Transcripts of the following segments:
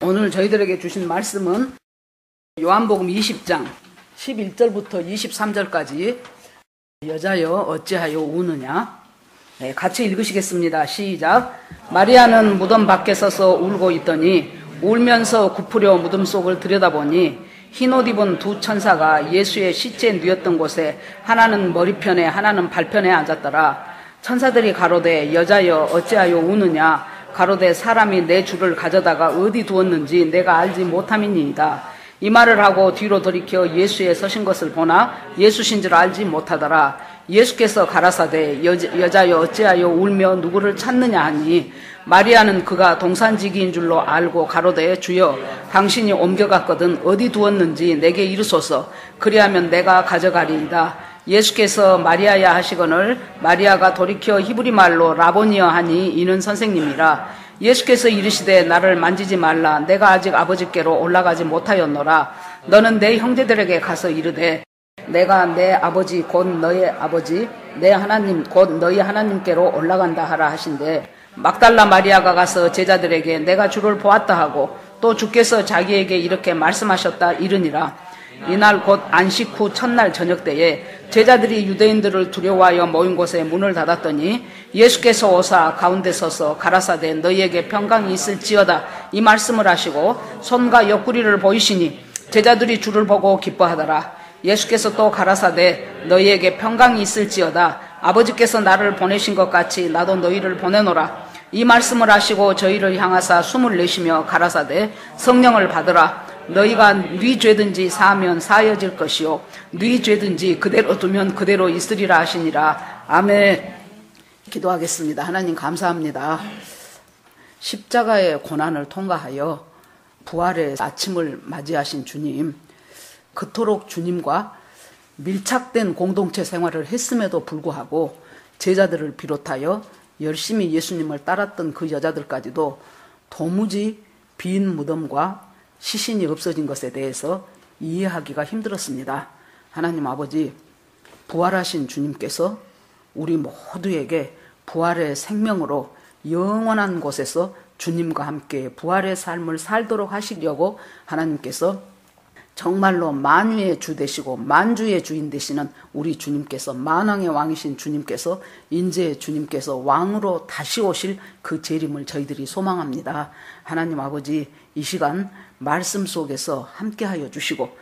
오늘 저희들에게 주신 말씀은 요한복음 20장 11절부터 23절까지 여자여 어찌하여 우느냐. 네, 같이 읽으시겠습니다. 시작. 마리아는 무덤 밖에 서서 울고 있더니 울면서 굽으려 무덤 속을 들여다보니 흰옷 입은 두 천사가 예수의 시체 누였던 곳에 하나는 머리편에 하나는 발편에 앉았더라. 천사들이 가로되 여자여 어찌하여 우느냐. 가로되 사람이 내 주를 가져다가 어디 두었는지 내가 알지 못함이니이다. 이 말을 하고 뒤로 돌이켜 예수의 서신 것을 보나 예수신 줄 알지 못하더라. 예수께서 가라사대 여자여 어찌하여 울며 누구를 찾느냐 하니 마리아는 그가 동산지기인 줄로 알고 가로되 주여 당신이 옮겨갔거든 어디 두었는지 내게 이르소서. 그리하면 내가 가져가리이다. 예수께서 마리아야 하시거늘 마리아가 돌이켜 히브리 말로 라보니여 하니 이는 선생님이라. 예수께서 이르시되 나를 만지지 말라. 내가 아직 아버지께로 올라가지 못하였노라. 너는 내 형제들에게 가서 이르되 내가 내 아버지 곧 너의 아버지 내 하나님 곧 너희 하나님께로 올라간다 하라 하신대. 막달라 마리아가 가서 제자들에게 내가 주를 보았다 하고 또 주께서 자기에게 이렇게 말씀하셨다 이르니라. 이날 곧 안식 후 첫날 저녁 때에 제자들이 유대인들을 두려워하여 모인 곳에 문을 닫았더니 예수께서 오사 가운데 서서 가라사대 너희에게 평강이 있을지어다 이 말씀을 하시고 손과 옆구리를 보이시니 제자들이 주를 보고 기뻐하더라. 예수께서 또 가라사대 너희에게 평강이 있을지어다. 아버지께서 나를 보내신 것 같이 나도 너희를 보내노라. 이 말씀을 하시고 저희를 향하사 숨을 내쉬며 가라사대 성령을 받으라. 너희가 네 죄든지 사하면 사하여질 것이요 네 죄든지 그대로 두면 그대로 있으리라 하시니라. 아멘. 기도하겠습니다. 하나님 감사합니다. 십자가의 고난을 통과하여 부활의 아침을 맞이하신 주님, 그토록 주님과 밀착된 공동체 생활을 했음에도 불구하고 제자들을 비롯하여 열심히 예수님을 따랐던 그 여자들까지도 도무지 빈 무덤과 시신이 없어진 것에 대해서 이해하기가 힘들었습니다. 하나님 아버지, 부활하신 주님께서 우리 모두에게 부활의 생명으로 영원한 곳에서 주님과 함께 부활의 삶을 살도록 하시려고 하나님께서 정말로 만유의 주 되시고 만주의 주인 되시는 우리 주님께서, 만왕의 왕이신 주님께서, 인재의 주님께서 왕으로 다시 오실 그 재림을 저희들이 소망합니다. 하나님 아버지, 이 시간 말씀 속에서 함께하여 주시고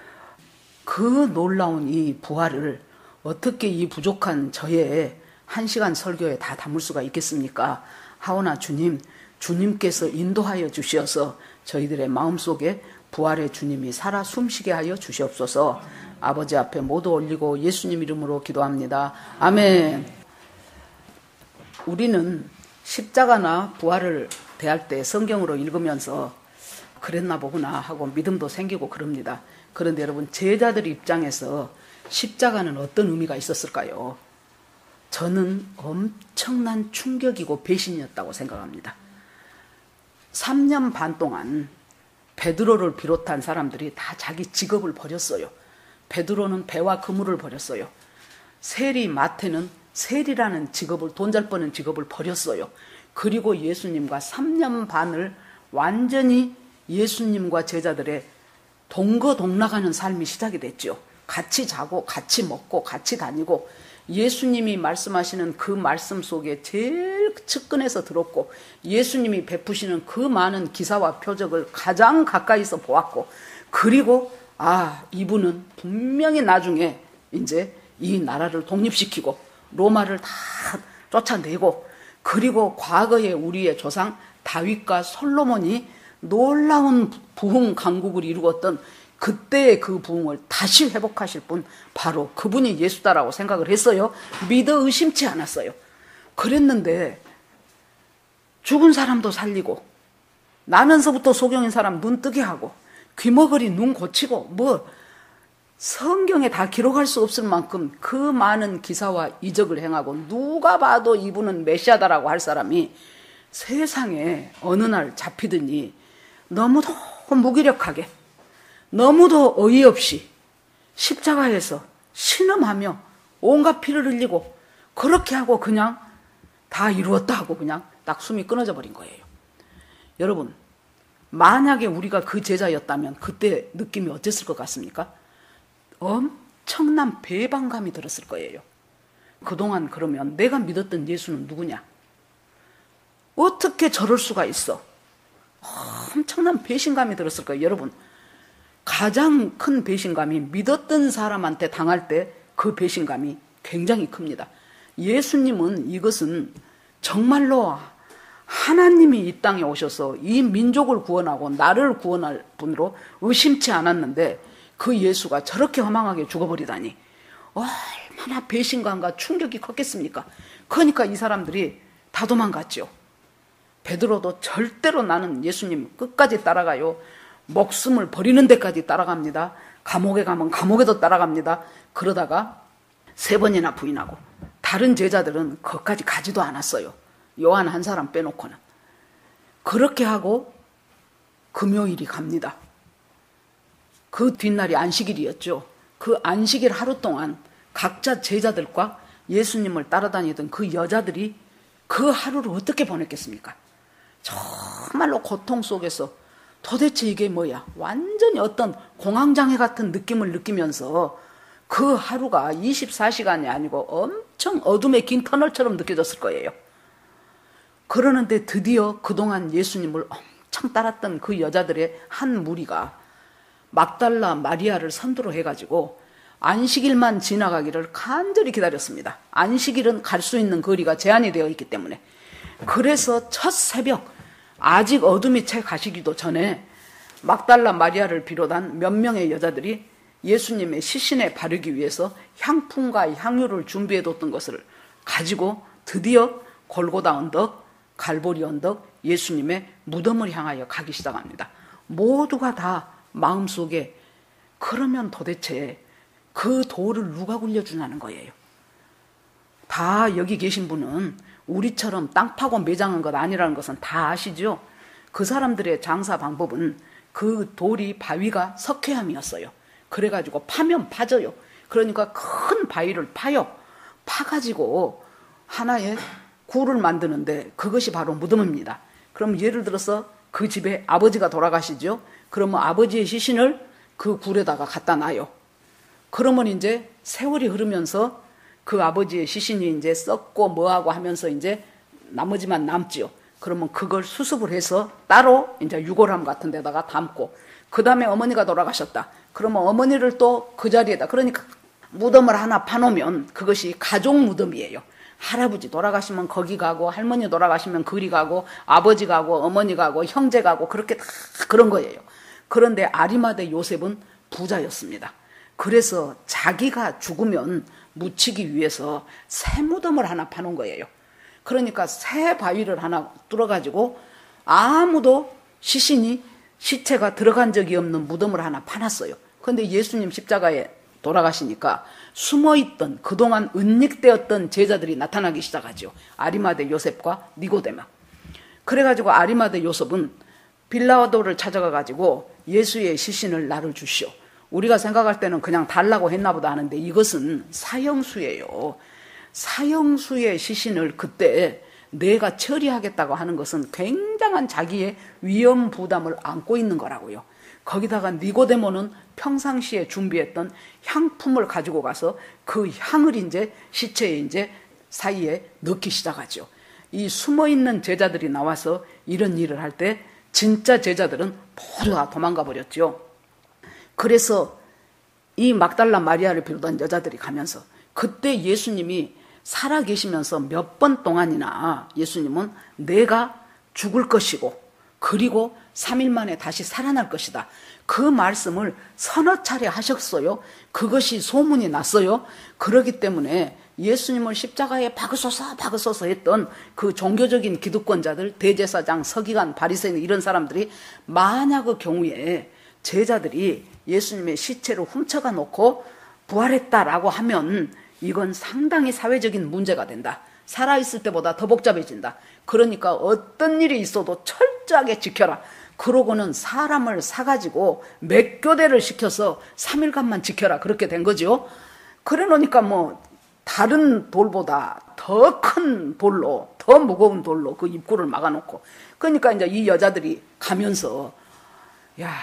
그 놀라운 이 부활을 어떻게 이 부족한 저의 1시간 설교에 다 담을 수가 있겠습니까? 하오나 주님, 주님께서 인도하여 주시어서 저희들의 마음속에 부활의 주님이 살아 숨쉬게 하여 주시옵소서. 아버지 앞에 모두 올리고 예수님 이름으로 기도합니다. 아멘. 우리는 십자가나 부활을 대할 때 성경으로 읽으면서 그랬나 보구나 하고 믿음도 생기고 그럽니다. 그런데 여러분, 제자들 입장에서 십자가는 어떤 의미가 있었을까요? 저는 엄청난 충격이고 배신이었다고 생각합니다. 3년 반 동안 베드로를 비롯한 사람들이 다 자기 직업을 버렸어요. 베드로는 배와 그물을 버렸어요. 세리 마태는 세리라는 직업을, 돈 잘 버는 직업을 버렸어요. 그리고 예수님과 3년 반을 완전히 예수님과 제자들의 동거동락하는 삶이 시작이 됐죠. 같이 자고 같이 먹고 같이 다니고 예수님이 말씀하시는 그 말씀 속에 제일 측근에서 들었고 예수님이 베푸시는 그 많은 기사와 표적을 가장 가까이서 보았고, 그리고 이분은 분명히 나중에 이제 이 나라를 독립시키고 로마를 다 쫓아내고, 그리고 과거에 우리의 조상 다윗과 솔로몬이 놀라운 부흥 강국을 이루었던 그때의 그 부흥을 다시 회복하실 분, 바로 그분이 예수다라고 생각을 했어요. 믿어 의심치 않았어요. 그랬는데 죽은 사람도 살리고 나면서부터 소경인 사람 눈 뜨게 하고 귀머거리 눈 고치고 성경에 다 기록할 수 없을 만큼 그 많은 기사와 이적을 행하고 누가 봐도 이분은 메시아다라고 할 사람이 세상에 어느 날 잡히더니 너무도 무기력하게, 너무도 어이없이 십자가에서 신음하며 온갖 피를 흘리고 그렇게 하고 그냥 다 이루었다 하고 그냥 딱 숨이 끊어져 버린 거예요. 여러분, 만약에 우리가 그 제자였다면 그때 느낌이 어땠을 것 같습니까? 엄청난 배반감이 들었을 거예요. 그동안 그러면 내가 믿었던 예수는 누구냐? 어떻게 저럴 수가 있어? 엄청난 배신감이 들었을 거예요. 여러분, 가장 큰 배신감이 믿었던 사람한테 당할 때 그 배신감이 굉장히 큽니다. 예수님은 이것은 정말로 하나님이 이 땅에 오셔서 이 민족을 구원하고 나를 구원할 분으로 의심치 않았는데 그 예수가 저렇게 허망하게 죽어버리다니 얼마나 배신감과 충격이 컸겠습니까? 그러니까 이 사람들이 다 도망갔죠. 베드로도 절대로 나는 예수님 끝까지 따라가요. 목숨을 버리는 데까지 따라갑니다. 감옥에 가면 감옥에도 따라갑니다. 그러다가 3번이나 부인하고 다른 제자들은 거기까지 가지도 않았어요. 요한 한 사람 빼놓고는. 그렇게 하고 금요일이 갑니다. 그 뒷날이 안식일이었죠. 그 안식일 하루 동안 각자 제자들과 예수님을 따라다니던 그 여자들이 그 하루를 어떻게 보냈겠습니까? 정말로 고통 속에서 도대체 이게 뭐야? 완전히 어떤 공황장애 같은 느낌을 느끼면서 그 하루가 24시간이 아니고 엄청 어둠의 긴 터널처럼 느껴졌을 거예요. 그러는데 드디어 그동안 예수님을 엄청 따랐던 그 여자들의 한 무리가 막달라 마리아를 선두로 해가지고 안식일만 지나가기를 간절히 기다렸습니다. 안식일은 갈 수 있는 거리가 제한이 되어 있기 때문에. 그래서 첫 새벽 아직 어둠이 채 가시기도 전에 막달라 마리아를 비롯한 몇 명의 여자들이 예수님의 시신에 바르기 위해서 향품과 향유를 준비해뒀던 것을 가지고 드디어 골고다 언덕, 갈보리 언덕, 예수님의 무덤을 향하여 가기 시작합니다. 모두가 다 마음속에 그러면 도대체 그 돌을 누가 굴려주냐는 거예요. 다 여기 계신 분은 우리처럼 땅 파고 매장한 것 아니라는 것은 다 아시죠? 그 사람들의 장사 방법은 그 돌이 바위가 석회암이었어요. 그래가지고 파면 파져요. 그러니까 큰 바위를 파요. 파가지고 하나의 굴을 만드는데 그것이 바로 무덤입니다. 그럼 예를 들어서 그 집에 아버지가 돌아가시죠? 그러면 아버지의 시신을 그 굴에다가 갖다 놔요. 그러면 이제 세월이 흐르면서 그 아버지의 시신이 이제 썩고 뭐하고 하면서 이제 나머지만 남지요. 그러면 그걸 수습을 해서 따로 이제 유골함 같은 데다가 담고, 그 다음에 어머니가 돌아가셨다. 그러면 어머니를 또 그 자리에다, 그러니까 무덤을 하나 파놓으면 그것이 가족 무덤이에요. 할아버지 돌아가시면 거기 가고, 할머니 돌아가시면 그리 가고, 아버지 가고, 어머니 가고, 형제 가고, 그렇게 다 그런 거예요. 그런데 아리마대 요셉은 부자였습니다. 그래서 자기가 죽으면 묻히기 위해서 새 무덤을 하나 파놓은 거예요. 그러니까 새 바위를 하나 뚫어가지고 아무도 시체가 들어간 적이 없는 무덤을 하나 파놨어요. 그런데 예수님 십자가에 돌아가시니까 숨어있던 그동안 은닉되었던 제자들이 나타나기 시작하죠. 아리마대 요셉과 니고데마. 그래가지고 아리마대 요셉은 빌라도를 찾아가가지고 예수의 시신을 나를 주시오. 우리가 생각할 때는 그냥 달라고 했나 보다 하는데 이것은 사형수예요. 사형수의 시신을 그때 내가 처리하겠다고 하는 것은 굉장한 자기의 위험 부담을 안고 있는 거라고요. 거기다가 니고데모는 평상시에 준비했던 향품을 가지고 가서 그 향을 이제 시체에 이제 사이에 넣기 시작하죠. 이 숨어있는 제자들이 나와서 이런 일을 할 때 진짜 제자들은 모두 다 도망가 버렸죠. 그래서 이 막달라 마리아를 비롯한 여자들이 가면서 그때 예수님이 살아계시면서 몇 번 동안이나 예수님은 내가 죽을 것이고 그리고 3일 만에 다시 살아날 것이다. 그 말씀을 서너 차례 하셨어요. 그것이 소문이 났어요. 그렇기 때문에 예수님을 십자가에 박으소서 했던 그 종교적인 기득권자들, 대제사장, 서기관, 바리새인 이런 사람들이 만약의 경우에 제자들이 예수님의 시체를 훔쳐가 놓고 부활했다라고 하면 이건 상당히 사회적인 문제가 된다. 살아있을 때보다 더 복잡해진다. 그러니까 어떤 일이 있어도 철저하게 지켜라. 그러고는 사람을 사가지고 몇 교대를 시켜서 3일간만 지켜라. 그렇게 된 거죠. 그래 놓으니까 뭐 다른 돌보다 더 큰 돌로, 더 무거운 돌로 그 입구를 막아놓고, 그러니까 이제 이 여자들이 가면서 야,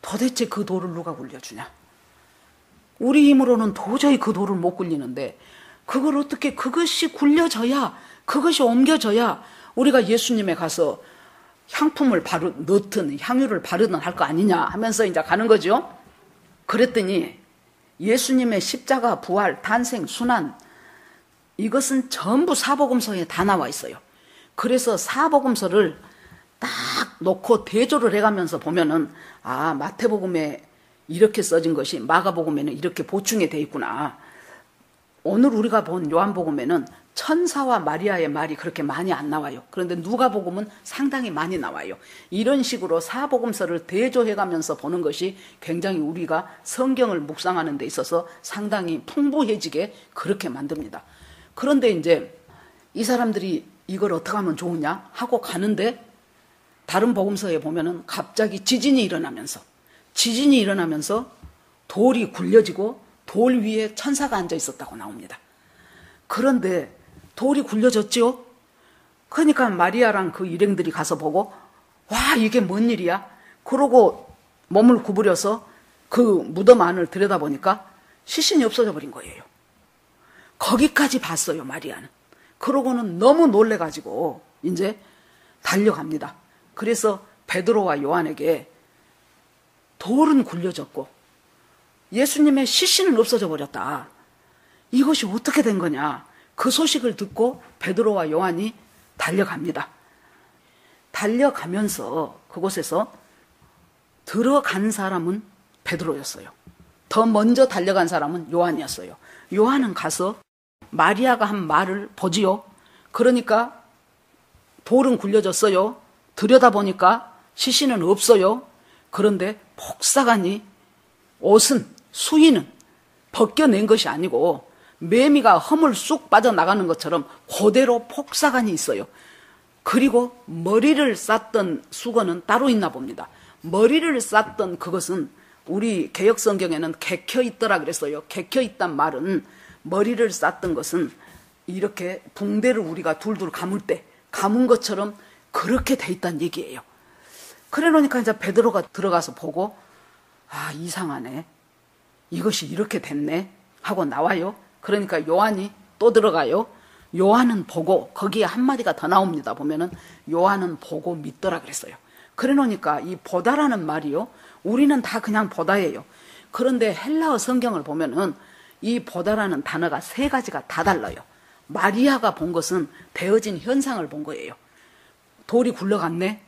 도대체 그 돌을 누가 굴려주냐? 우리 힘으로는 도저히 그 돌을 못 굴리는데 그걸 어떻게, 그것이 굴려져야, 그것이 옮겨져야 우리가 예수님에 가서 향품을 넣든 향유를 바르든 할 거 아니냐 하면서 이제 가는 거죠. 그랬더니 예수님의 십자가, 부활, 탄생, 순환, 이것은 전부 사복음서에 다 나와 있어요. 그래서 사복음서를 딱 놓고 대조를 해가면서 보면은, 아, 마태복음에 이렇게 써진 것이 마가복음에는 이렇게 보충이 돼 있구나. 오늘 우리가 본 요한복음에는 천사와 마리아의 말이 그렇게 많이 안 나와요. 그런데 누가복음은 상당히 많이 나와요. 이런 식으로 사복음서를 대조해가면서 보는 것이 굉장히 우리가 성경을 묵상하는 데 있어서 상당히 풍부해지게 그렇게 만듭니다. 그런데 이제 이 사람들이 이걸 어떻게 하면 좋으냐 하고 가는데, 다른 복음서에 보면은 갑자기 지진이 일어나면서 돌이 굴려지고 돌 위에 천사가 앉아 있었다고 나옵니다. 그런데 돌이 굴려졌죠? 그러니까 마리아랑 그 일행들이 가서 보고, 와, 이게 뭔 일이야? 그러고 몸을 구부려서 그 무덤 안을 들여다보니까 시신이 없어져 버린 거예요. 거기까지 봤어요, 마리아는. 그러고는 너무 놀래가지고 이제 달려갑니다. 그래서 베드로와 요한에게 돌은 굴려졌고 예수님의 시신은 없어져 버렸다. 이것이 어떻게 된 거냐? 그 소식을 듣고 베드로와 요한이 달려갑니다. 달려가면서 그곳에서 들어간 사람은 베드로였어요. 더 먼저 달려간 사람은 요한이었어요. 요한은 가서 마리아가 한 말을 보지요. 그러니까 돌은 굴려졌어요. 들여다보니까 시신은 없어요. 그런데 폭사간이 옷은, 수의는 벗겨낸 것이 아니고 매미가 허물 쑥 빠져나가는 것처럼 그대로 폭사간이 있어요. 그리고 머리를 쌌던 수건은 따로 있나 봅니다. 머리를 쌌던 그것은 우리 개역성경에는 개켜있더라 그랬어요. 개켜있단 말은, 머리를 쌌던 것은 이렇게 붕대를 우리가 둘둘 감을 때 감은 것처럼 그렇게 돼 있다는 얘기예요. 그래 놓으니까 이제 베드로가 들어가서 보고, 아, 이상하네. 이것이 이렇게 됐네 하고 나와요. 그러니까 요한이 또 들어가요. 요한은 보고, 거기에 한마디가 더 나옵니다. 보면은 요한은 보고 믿더라 그랬어요. 그래 놓으니까 이 보다라는 말이요, 우리는 다 그냥 보다예요. 그런데 헬라어 성경을 보면은 이 보다라는 단어가 세 가지가 다 달라요. 마리아가 본 것은 되어진 현상을 본 거예요. 돌이 굴러갔네,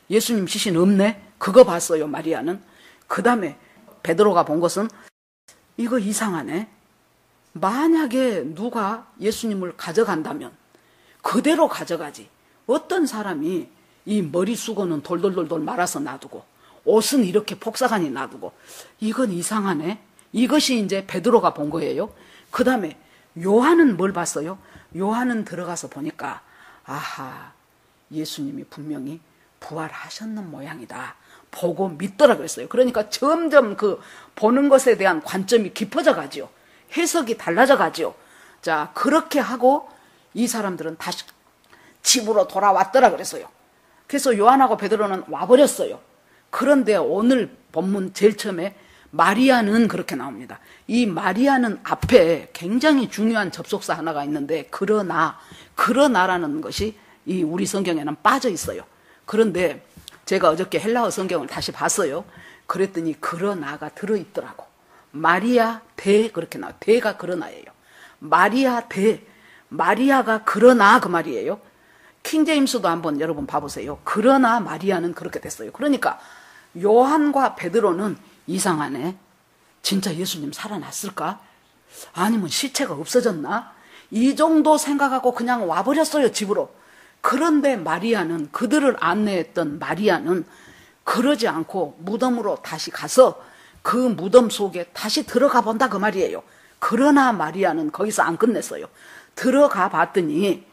예수님 시신 없네, 그거 봤어요, 마리아는. 그 다음에 베드로가 본 것은, 이거 이상하네, 만약에 누가 예수님을 가져간다면 그대로 가져가지, 어떤 사람이 이 머리 수건은 돌돌돌돌 말아서 놔두고 옷은 이렇게 폭사간이 놔두고, 이건 이상하네. 이것이 이제 베드로가 본 거예요. 그 다음에 요한은 뭘 봤어요? 요한은 들어가서 보니까, 아하, 예수님이 분명히 부활하셨는 모양이다. 보고 믿더라 그랬어요. 그러니까 점점 그 보는 것에 대한 관점이 깊어져 가지요. 해석이 달라져 가지요. 자, 그렇게 하고 이 사람들은 다시 집으로 돌아왔더라 그랬어요. 그래서 요한하고 베드로는 와버렸어요. 그런데 오늘 본문 제일 처음에 마리아는 그렇게 나옵니다. 이 마리아는 앞에 굉장히 중요한 접속사 하나가 있는데, 그러나라는 것이 이 우리 성경에는 빠져 있어요. 그런데 제가 어저께 헬라어 성경을 다시 봤어요. 그랬더니 그러나가 들어있더라고. 마리아 대, 그렇게 나와요. 대가 그러나예요. 마리아 대, 마리아가 그러나, 그 말이에요. 킹제임스도 한번 여러분 봐보세요. 그러나 마리아는 그렇게 됐어요. 그러니까 요한과 베드로는, 이상하네, 진짜 예수님 살아났을까? 아니면 시체가 없어졌나? 이 정도 생각하고 그냥 와버렸어요, 집으로. 그런데 마리아는, 그들을 안내했던 마리아는 그러지 않고 무덤으로 다시 가서 그 무덤 속에 다시 들어가 본다, 그 말이에요. 그러나 마리아는 거기서 안 끝냈어요. 들어가 봤더니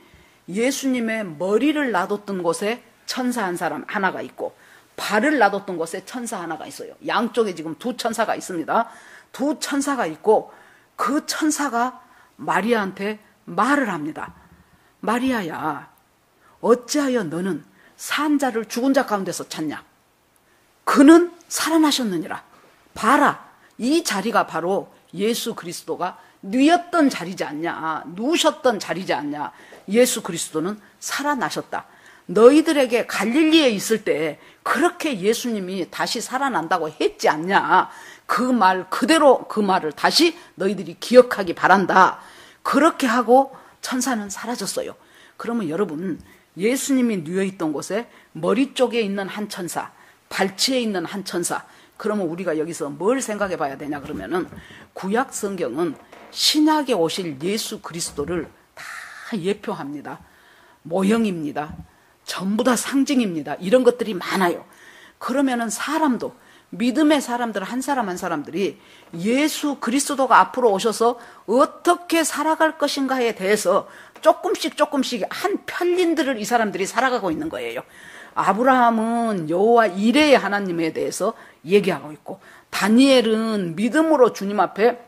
예수님의 머리를 놔뒀던 곳에 천사 한 사람 하나가 있고, 발을 놔뒀던 곳에 천사 하나가 있어요. 양쪽에 지금 두 천사가 있습니다. 두 천사가 있고, 그 천사가 마리아한테 말을 합니다. 마리아야, 어찌하여 너는 산 자를 죽은 자 가운데서 찾냐? 그는 살아나셨느니라. 봐라, 이 자리가 바로 예수 그리스도가 누웠던 자리지 않냐, 누우셨던 자리지 않냐. 예수 그리스도는 살아나셨다. 너희들에게 갈릴리에 있을 때 그렇게 예수님이 다시 살아난다고 했지 않냐. 그 말 그대로 그 말을 다시 너희들이 기억하기 바란다. 그렇게 하고 천사는 사라졌어요. 그러면 여러분, 예수님이 누워있던 곳에 머리 쪽에 있는 한 천사, 발치에 있는 한 천사, 그러면 우리가 여기서 뭘 생각해 봐야 되냐 그러면은, 구약 성경은 신약에 오실 예수 그리스도를 다 예표합니다. 모형입니다. 전부 다 상징입니다. 이런 것들이 많아요. 그러면은 사람도, 믿음의 사람들 한 사람 한 사람들이 예수 그리스도가 앞으로 오셔서 어떻게 살아갈 것인가에 대해서 조금씩 한 편린들을 이 사람들이 살아가고 있는 거예요. 아브라함은 여호와 이레의 하나님에 대해서 얘기하고 있고, 다니엘은 믿음으로 주님 앞에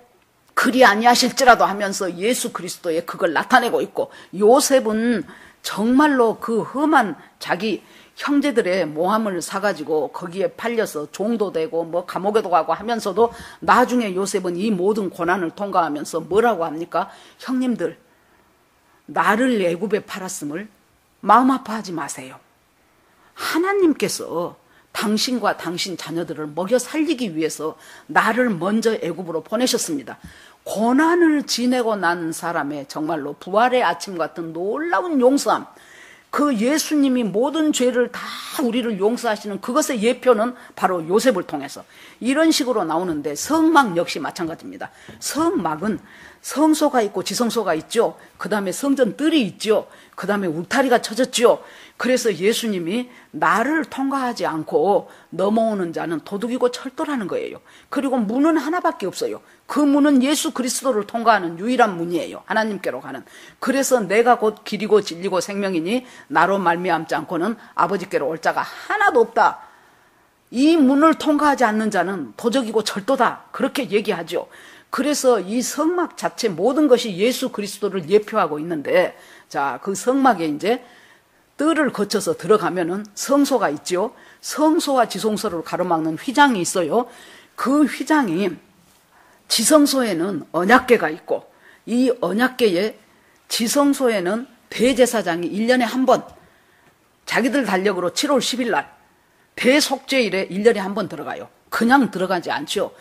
그리 아니하실지라도 하면서 예수 그리스도의 그걸 나타내고 있고, 요셉은 정말로 그 험한 자기 형제들의 모함을 사가지고 거기에 팔려서 종도 되고 뭐 감옥에도 가고 하면서도 나중에 요셉은 이 모든 고난을 통과하면서 뭐라고 합니까? 형님들, 나를 애굽에 팔았음을 마음 아파하지 마세요. 하나님께서 당신과 당신 자녀들을 먹여 살리기 위해서 나를 먼저 애굽으로 보내셨습니다. 고난을 지내고 난 사람의 정말로 부활의 아침 같은 놀라운 용서함, 그 예수님이 모든 죄를 다 우리를 용서하시는 그것의 예표는 바로 요셉을 통해서 이런 식으로 나오는데, 성막 역시 마찬가지입니다. 성막은 성소가 있고 지성소가 있죠. 그 다음에 성전들이 있죠. 그 다음에 울타리가 쳐졌죠. 그래서 예수님이 나를 통과하지 않고 넘어오는 자는 도둑이고 철도라는 거예요. 그리고 문은 하나밖에 없어요. 그 문은 예수 그리스도를 통과하는 유일한 문이에요. 하나님께로 가는. 그래서 내가 곧 길이고 진리고 생명이니 나로 말미암지 않고는 아버지께로 올 자가 하나도 없다. 이 문을 통과하지 않는 자는 도적이고 철도다. 그렇게 얘기하죠. 그래서 이 성막 자체 모든 것이 예수 그리스도를 예표하고 있는데, 자, 그 성막에 이제 뜰을 거쳐서 들어가면은 성소가 있죠. 성소와 지성소를 가로막는 휘장이 있어요. 그 휘장이, 지성소에는 언약궤가 있고, 이 언약궤에 지성소에는 대제사장이 1년에 한 번, 자기들 달력으로 7월 10일 날 대속죄일에 1년에 한 번 들어가요. 그냥 들어가지 않죠.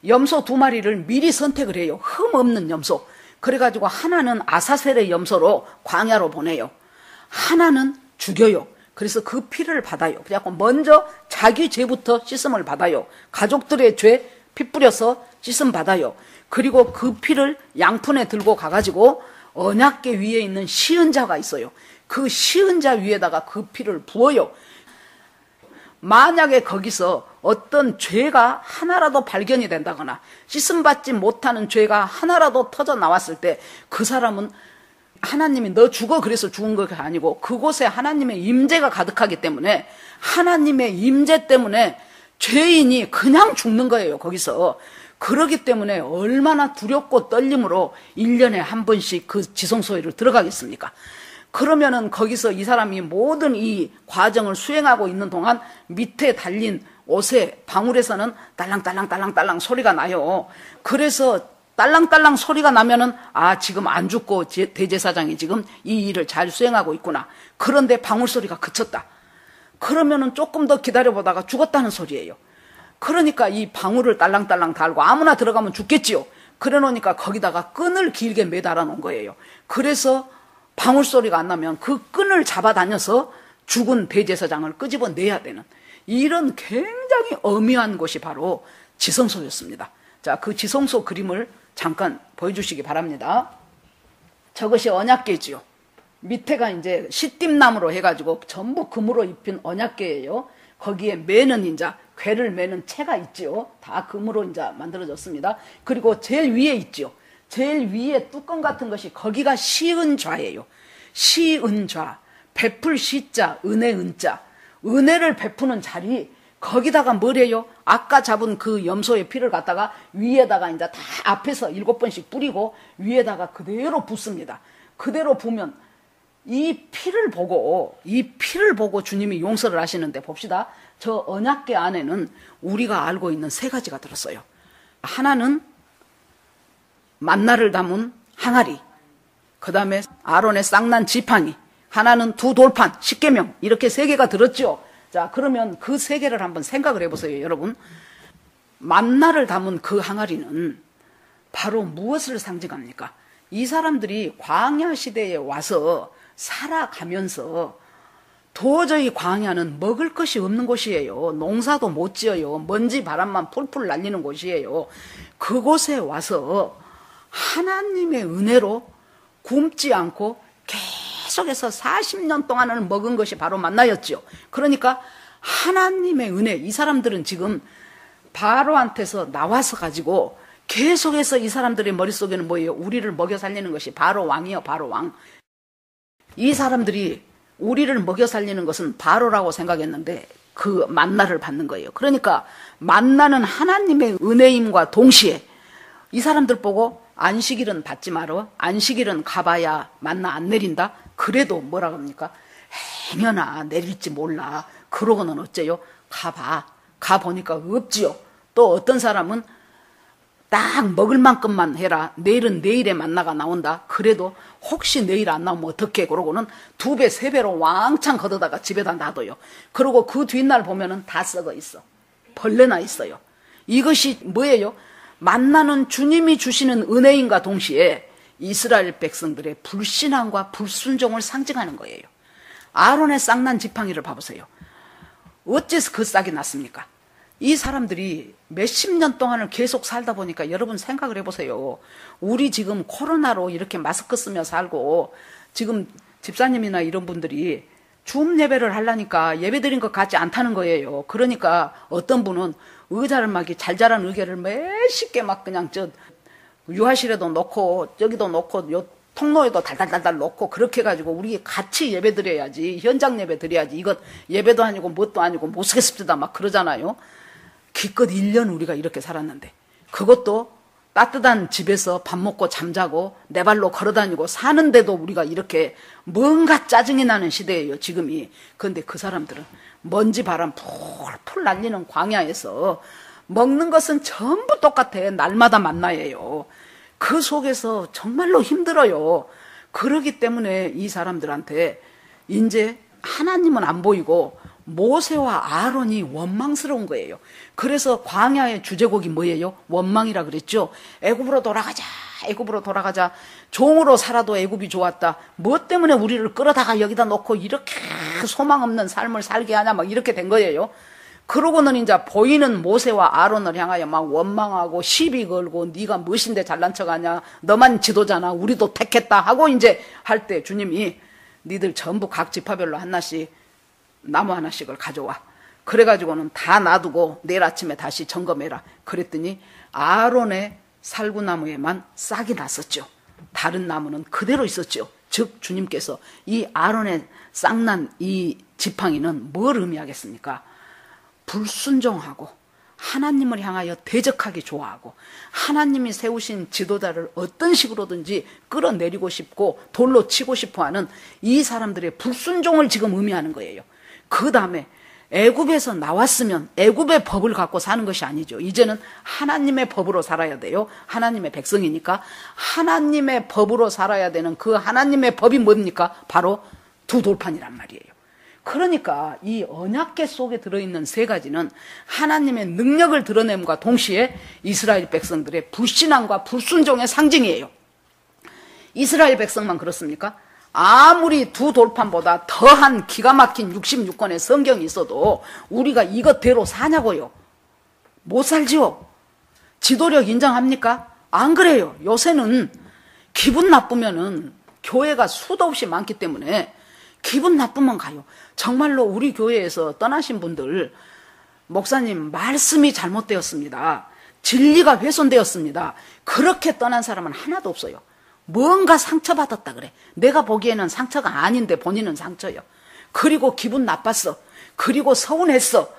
염소 2마리를 미리 선택을 해요. 흠 없는 염소. 그래가지고 하나는 아사셀의 염소로 광야로 보내요. 하나는 죽여요. 그래서 그 피를 받아요. 그래갖고 먼저 자기 죄부터 씻음을 받아요. 가족들의 죄 피 뿌려서 씻음 받아요. 그리고 그 피를 양푼에 들고 가가지고 언약궤 위에 있는 시은자가 있어요. 그 시은자 위에다가 그 피를 부어요. 만약에 거기서 어떤 죄가 하나라도 발견이 된다거나 씻음받지 못하는 죄가 하나라도 터져 나왔을 때, 그 사람은 하나님이 너 죽어 그래서 죽은 것이 아니고 그곳에 하나님의 임재가 가득하기 때문에, 하나님의 임재 때문에 죄인이 그냥 죽는 거예요, 거기서. 그러기 때문에 얼마나 두렵고 떨림으로 1년에 한 번씩 그 지성소에를 들어가겠습니까? 그러면은 거기서 이 사람이 모든 이 과정을 수행하고 있는 동안 밑에 달린 옷에 방울에서는 딸랑딸랑딸랑딸랑 소리가 나요. 그래서 딸랑딸랑 소리가 나면은, 아, 지금 안 죽고 대제사장이 지금 이 일을 잘 수행하고 있구나. 그런데 방울 소리가 그쳤다. 그러면은 조금 더 기다려보다가 죽었다는 소리예요. 그러니까 이 방울을 딸랑딸랑 달고 아무나 들어가면 죽겠지요. 그래 놓으니까 거기다가 끈을 길게 매달아 놓은 거예요. 그래서 방울 소리가 안 나면 그 끈을 잡아다녀서 죽은 대제사장을 끄집어내야 되는, 이런 굉장히 엄미한 곳이 바로 지성소였습니다. 자, 그 지성소 그림을 잠깐 보여주시기 바랍니다. 저것이 언약궤지요. 밑에가 이제 시띠나무로 해가지고 전부 금으로 입힌 언약궤예요. 거기에 매는 이제 궤를 매는 채가 있지요. 다 금으로 이제 만들어졌습니다. 그리고 제일 위에 있지요. 제일 위에 뚜껑 같은 것이, 거기가 시은좌예요. 시은좌, 베풀 시자, 은혜 은자, 은혜를 베푸는 자리. 거기다가 뭐래요? 아까 잡은 그 염소의 피를 갖다가 위에다가 이제 다 앞에서 7번씩 뿌리고 위에다가 그대로 붓습니다. 그대로 부으면 이 피를 보고 주님이 용서를 하시는데, 봅시다. 저 언약궤 안에는 우리가 알고 있는 세 가지가 들었어요. 하나는 만나를 담은 항아리, 그 다음에 아론의 쌍난 지팡이, 하나는 두 돌판, 십계명, 이렇게 세 개가 들었죠. 자, 그러면 그 세 개를 한번 생각을 해보세요, 여러분. 만나를 담은 그 항아리는 바로 무엇을 상징합니까? 이 사람들이 광야 시대에 와서 살아가면서 도저히 광야는 먹을 것이 없는 곳이에요. 농사도 못 지어요. 먼지 바람만 풀풀 날리는 곳이에요. 그곳에 와서 하나님의 은혜로 굶지 않고 계속해서 40년 동안을 먹은 것이 바로 만나였죠. 그러니까 하나님의 은혜, 이 사람들은 지금 바로한테서 나와서 가지고 계속해서 이 사람들의 머릿속에는 뭐예요? 우리를 먹여 살리는 것이 바로 왕이요, 바로 왕. 이 사람들이 우리를 먹여 살리는 것은 바로라고 생각했는데 그 만나를 받는 거예요. 그러니까 만나는 하나님의 은혜임과 동시에 이 사람들 보고 안식일은 받지 마라, 안식일은 가봐야 만나 안 내린다. 그래도 뭐라 합니까? 행여나 내릴지 몰라. 그러고는 어째요? 가봐. 가보니까 없지요. 또 어떤 사람은 딱 먹을 만큼만 해라. 내일은 내일의 만나가 나온다. 그래도 혹시 내일 안 나오면 어떡해? 그러고는 2배, 3배로 왕창 걷어다가 집에다 놔둬요. 그리고 그 뒷날 보면은 다 썩어 있어. 벌레나 있어요. 이것이 뭐예요? 만나는 주님이 주시는 은혜인과 동시에 이스라엘 백성들의 불신앙과 불순종을 상징하는 거예요. 아론의 쌍난 지팡이를 봐보세요. 어째서 그 싹이 났습니까? 이 사람들이 몇십 년 동안을 계속 살다 보니까 여러분 생각을 해보세요. 우리 지금 코로나로 이렇게 마스크 쓰며 살고 지금 집사님이나 이런 분들이 줌 예배를 하려니까 예배 드린 것 같지 않다는 거예요. 그러니까 어떤 분은 의자를 막 잘 자란 의자를 몇십개 막 그냥 저 유아실에도 놓고 저기도 놓고 요 통로에도 달달달달 놓고 그렇게 해가지고 우리 같이 예배 드려야지, 현장 예배 드려야지, 이것 예배도 아니고 뭣도 아니고 못 쓰겠습니다 막 그러잖아요. 기껏 1년 우리가 이렇게 살았는데 그것도 따뜻한 집에서 밥 먹고 잠자고 내 발로 걸어다니고 사는데도 우리가 이렇게 뭔가 짜증이 나는 시대예요 지금이. 그런데 그 사람들은 먼지 바람 풀풀 날리는 광야에서 먹는 것은 전부 똑같아. 날마다 만나예요. 그 속에서 정말로 힘들어요. 그러기 때문에 이 사람들한테 이제 하나님은 안 보이고 모세와 아론이 원망스러운 거예요. 그래서 광야의 주제곡이 뭐예요? 원망이라 그랬죠. 애굽으로 돌아가자. 애굽으로 돌아가자. 종으로 살아도 애굽이 좋았다. 뭐 때문에 우리를 끌어다가 여기다 놓고 이렇게 소망 없는 삶을 살게 하냐 막 이렇게 된 거예요. 그러고는 이제 보이는 모세와 아론을 향하여 막 원망하고 시비 걸고 네가 무엇인데 잘난 척하냐, 너만 지도자나 우리도 택했다 하고 이제 할 때 주님이 니들 전부 각 지파별로 하나씩 나무 하나씩을 가져와. 그래가지고는 다 놔두고 내일 아침에 다시 점검해라. 그랬더니 아론의 살구나무에만 싹이 났었죠. 다른 나무는 그대로 있었죠. 즉 주님께서 이 아론의 싹난 이 지팡이는 뭘 의미하겠습니까? 불순종하고 하나님을 향하여 대적하기 좋아하고 하나님이 세우신 지도자를 어떤 식으로든지 끌어내리고 싶고 돌로 치고 싶어하는 이 사람들의 불순종을 지금 의미하는 거예요. 그 다음에 애굽에서 나왔으면 애굽의 법을 갖고 사는 것이 아니죠. 이제는 하나님의 법으로 살아야 돼요. 하나님의 백성이니까 하나님의 법으로 살아야 되는 그 하나님의 법이 뭡니까? 바로 두 돌판이란 말이에요. 그러니까 이 언약궤 속에 들어있는 세 가지는 하나님의 능력을 드러냄과 동시에 이스라엘 백성들의 불신앙과 불순종의 상징이에요. 이스라엘 백성만 그렇습니까? 아무리 두 돌판보다 더한 기가 막힌 66권의 성경이 있어도 우리가 이것대로 사냐고요. 못 살지요. 지도력 인정합니까? 안 그래요. 요새는 기분 나쁘면은 교회가 수도 없이 많기 때문에 기분 나쁘면 가요. 정말로 우리 교회에서 떠나신 분들, 목사님 말씀이 잘못되었습니다. 진리가 훼손되었습니다. 그렇게 떠난 사람은 하나도 없어요. 뭔가 상처받았다 그래. 내가 보기에는 상처가 아닌데 본인은 상처요. 그리고 기분 나빴어. 그리고 서운했어.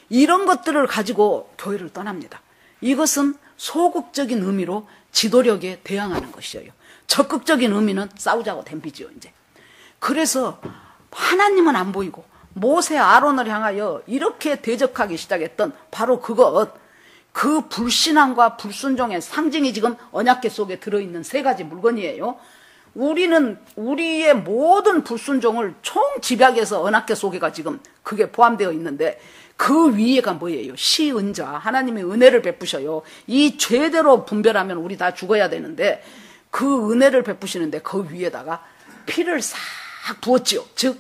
이런 것들을 가지고 교회를 떠납니다. 이것은 소극적인 의미로 지도력에 대항하는 것이에요. 적극적인 의미는 싸우자고 덤비지요, 이제. 그래서 하나님은 안 보이고 모세 아론을 향하여 이렇게 대적하기 시작했던 바로 그것, 그 불신앙과 불순종의 상징이 지금 언약궤 속에 들어있는 세 가지 물건이에요. 우리는 우리의 모든 불순종을 총집약해서 언약궤 속에가 지금 그게 포함되어 있는데, 그 위에가 뭐예요? 시은자, 하나님의 은혜를 베푸셔요. 이 죄대로 분별하면 우리 다 죽어야 되는데, 그 은혜를 베푸시는데 그 위에다가 피를 싹 부었지요. 즉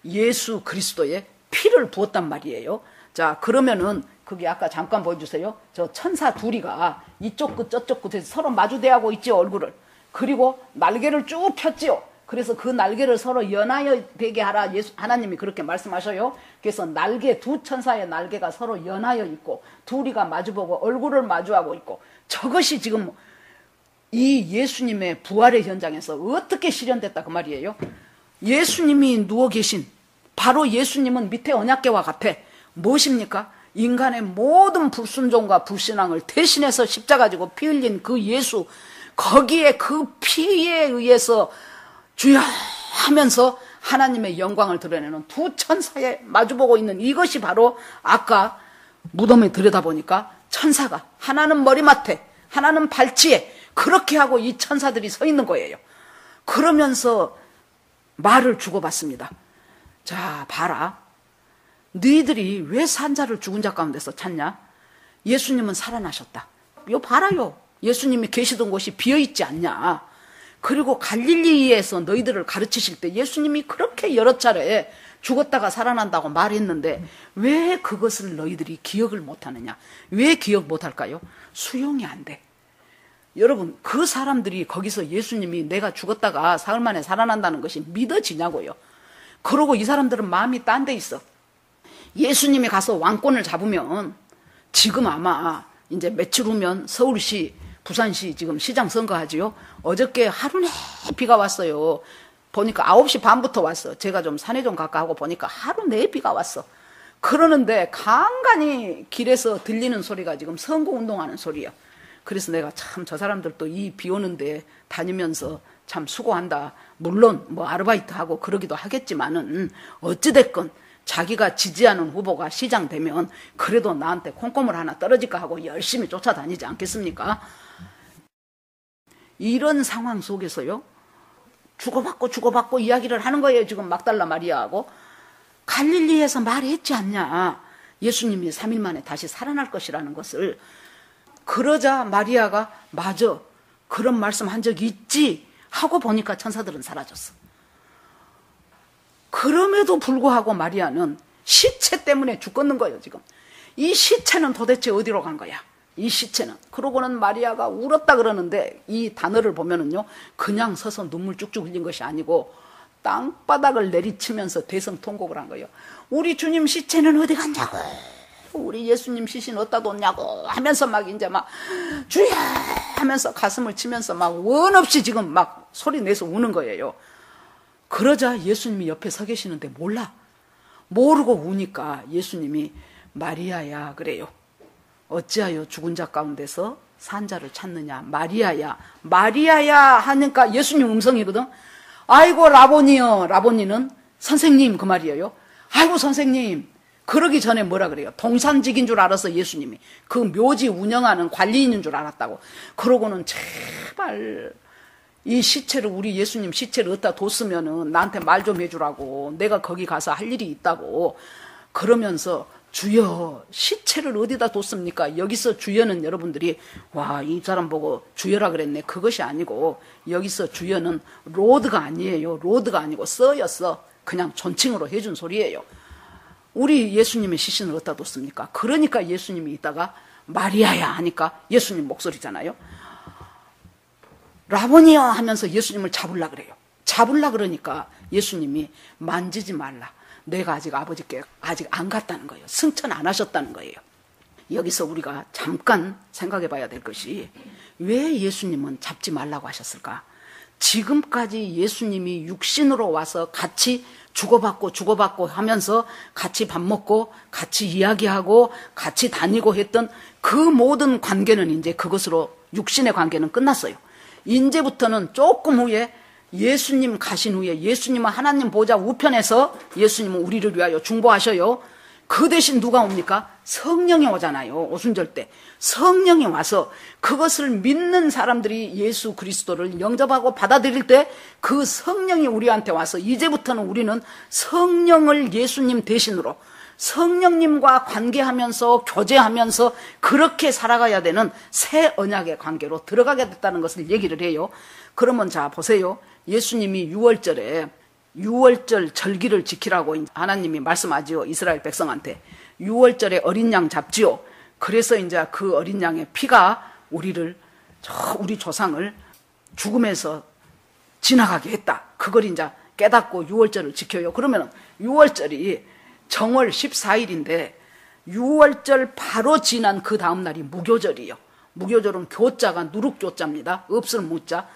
예수 그리스도의 피를 부었단 말이에요. 자, 그러면은 그게 아까 잠깐 보여주세요. 저 천사 둘이가 이쪽 끝 저쪽 끝에서 서로 마주대하고 있지요, 얼굴을. 그리고 날개를 쭉 폈지요. 그래서 그 날개를 서로 연하여 되게 하라, 하나님이 그렇게 말씀하셔요. 그래서 날개, 두 천사의 날개가 서로 연하여 있고 둘이가 마주보고 얼굴을 마주하고 있고, 저것이 지금 이 예수님의 부활의 현장에서 어떻게 실현됐다 그 말이에요. 예수님이 누워 계신, 바로 예수님은 밑에 언약궤와 같아 무엇입니까? 인간의 모든 불순종과 불신앙을 대신해서 십자가 지고 피 흘린 그 예수, 거기에 그 피에 의해서 주여 하면서 하나님의 영광을 드러내는 두 천사에 마주보고 있는 이것이 바로 아까 무덤에 들여다보니까 천사가 하나는 머리맡에 하나는 발치에 그렇게 하고 이 천사들이 서 있는 거예요. 그러면서 말을 주고받습니다. 자, 봐라. 너희들이 왜 산자를 죽은 자 가운데서 찾냐? 예수님은 살아나셨다. 요 봐라요. 예수님이 계시던 곳이 비어있지 않냐? 그리고 갈릴리에서 너희들을 가르치실 때 예수님이 그렇게 여러 차례 죽었다가 살아난다고 말했는데 왜 그것을 너희들이 기억을 못하느냐? 왜 기억 못할까요? 수용이 안 돼. 여러분, 그 사람들이 거기서 예수님이 내가 죽었다가 사흘 만에 살아난다는 것이 믿어지냐고요. 그러고 이 사람들은 마음이 딴 데 있어. 예수님이 가서 왕권을 잡으면 지금 아마 이제 며칠 후면 서울시, 부산시 지금 시장 선거하지요. 어저께 하루 내 비가 왔어요. 보니까 9시 반부터 왔어. 제가 좀 산에 좀 가까하고 보니까 하루 내 비가 왔어. 그러는데 간간히 길에서 들리는 소리가 지금 선거운동하는 소리야. 그래서 내가 참 저 사람들도 이 비 오는데 다니면서 참 수고한다. 물론 뭐 아르바이트하고 그러기도 하겠지만은 어찌됐건 자기가 지지하는 후보가 시장 되면 그래도 나한테 콩고물 하나 떨어질까 하고 열심히 쫓아다니지 않겠습니까? 이런 상황 속에서요, 주고받고 이야기를 하는 거예요. 지금 막달라 마리아하고. 갈릴리에서 말했지 않냐. 예수님이 3일 만에 다시 살아날 것이라는 것을. 그러자 마리아가 맞아, 그런 말씀 한 적이 있지 하고 보니까 천사들은 사라졌어. 그럼에도 불구하고 마리아는 시체 때문에 죽겠는 거예요. 지금 이 시체는 도대체 어디로 간 거야, 이 시체는. 그러고는 마리아가 울었다 그러는데 이 단어를 보면은요, 그냥 서서 눈물 쭉쭉 흘린 것이 아니고 땅바닥을 내리치면서 대성통곡을 한 거예요. 우리 주님 시체는 어디 갔냐고, 우리 예수님 시신 어디다 뒀냐고 하면서 막 이제 막 주여 하면서 가슴을 치면서 막 원 없이 지금 막 소리 내서 우는 거예요. 그러자 예수님이 옆에 서 계시는데 몰라. 모르고 우니까 예수님이 마리아야 그래요. 어찌하여 죽은 자 가운데서 산 자를 찾느냐. 마리아야, 마리아야 하니까 예수님 음성이거든. 아이고 라보니요. 라보니는 선생님 그 말이에요. 아이고 선생님. 그러기 전에 뭐라 그래요? 동산직인 줄 알았어. 예수님이 그 묘지 운영하는 관리인인 줄 알았다고. 그러고는 제발 이 시체를, 우리 예수님 시체를 어디다 뒀으면은 나한테 말 좀 해주라고, 내가 거기 가서 할 일이 있다고. 그러면서 주여, 시체를 어디다 뒀습니까? 여기서 주여는 여러분들이 와, 이 사람 보고 주여라 그랬네. 그것이 아니고 여기서 주여는 로드가 아니에요. 로드가 아니고 써였어. 그냥 존칭으로 해준 소리예요. 우리 예수님의 시신을 어디다 뒀습니까? 그러니까 예수님이 이따가 마리아야 하니까 예수님 목소리잖아요. 라보니요 하면서 예수님을 잡으려 그래요. 잡으려 그러니까 예수님이 만지지 말라. 내가 아직 아버지께 아직 안 갔다는 거예요. 승천 안 하셨다는 거예요. 여기서 우리가 잠깐 생각해 봐야 될 것이, 왜 예수님은 잡지 말라고 하셨을까? 지금까지 예수님이 육신으로 와서 같이 주고받고 하면서 같이 밥 먹고 같이 이야기하고 같이 다니고 했던 그 모든 관계는 이제 그것으로 육신의 관계는 끝났어요. 이제부터는 조금 후에 예수님 가신 후에 예수님은 하나님 보좌 우편에서 예수님은 우리를 위하여 중보하셔요. 그 대신 누가 옵니까? 성령이 오잖아요. 오순절 때 성령이 와서 그것을 믿는 사람들이 예수 그리스도를 영접하고 받아들일 때 그 성령이 우리한테 와서 이제부터는 우리는 성령을 예수님 대신으로 성령님과 관계하면서 교제하면서 그렇게 살아가야 되는 새 언약의 관계로 들어가게 됐다는 것을 얘기를 해요. 그러면 자 보세요. 예수님이 6월절 절기를 지키라고 하나님이 말씀하지요. 이스라엘 백성한테 6월절에 어린 양 잡지요. 그래서 이제 그 어린 양의 피가 우리 조상을 죽음에서 지나가게 했다. 그걸 이제 깨닫고 6월절을 지켜요. 그러면 6월절이 정월 14일인데 6월절 바로 지난 그 다음 날이 무교절이요. 무교절은 교자가 누룩교자입니다. 없을 무자.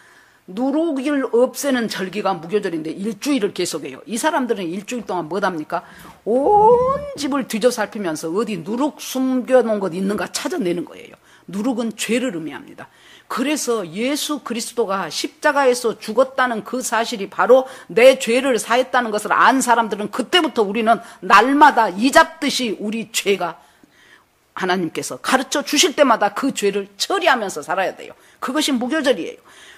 누룩을 없애는 절기가 무교절인데 일주일을 계속해요. 이 사람들은 일주일 동안 뭐합니까? 온 집을 뒤져 살피면서 어디 누룩 숨겨놓은 것 있는가 찾아내는 거예요. 누룩은 죄를 의미합니다. 그래서 예수 그리스도가 십자가에서 죽었다는 그 사실이 바로 내 죄를 사했다는 것을 안 사람들은 그때부터 우리는 날마다 이잡듯이 우리 죄가 하나님께서 가르쳐 주실 때마다 그 죄를 처리하면서 살아야 돼요. 그것이 무교절이에요.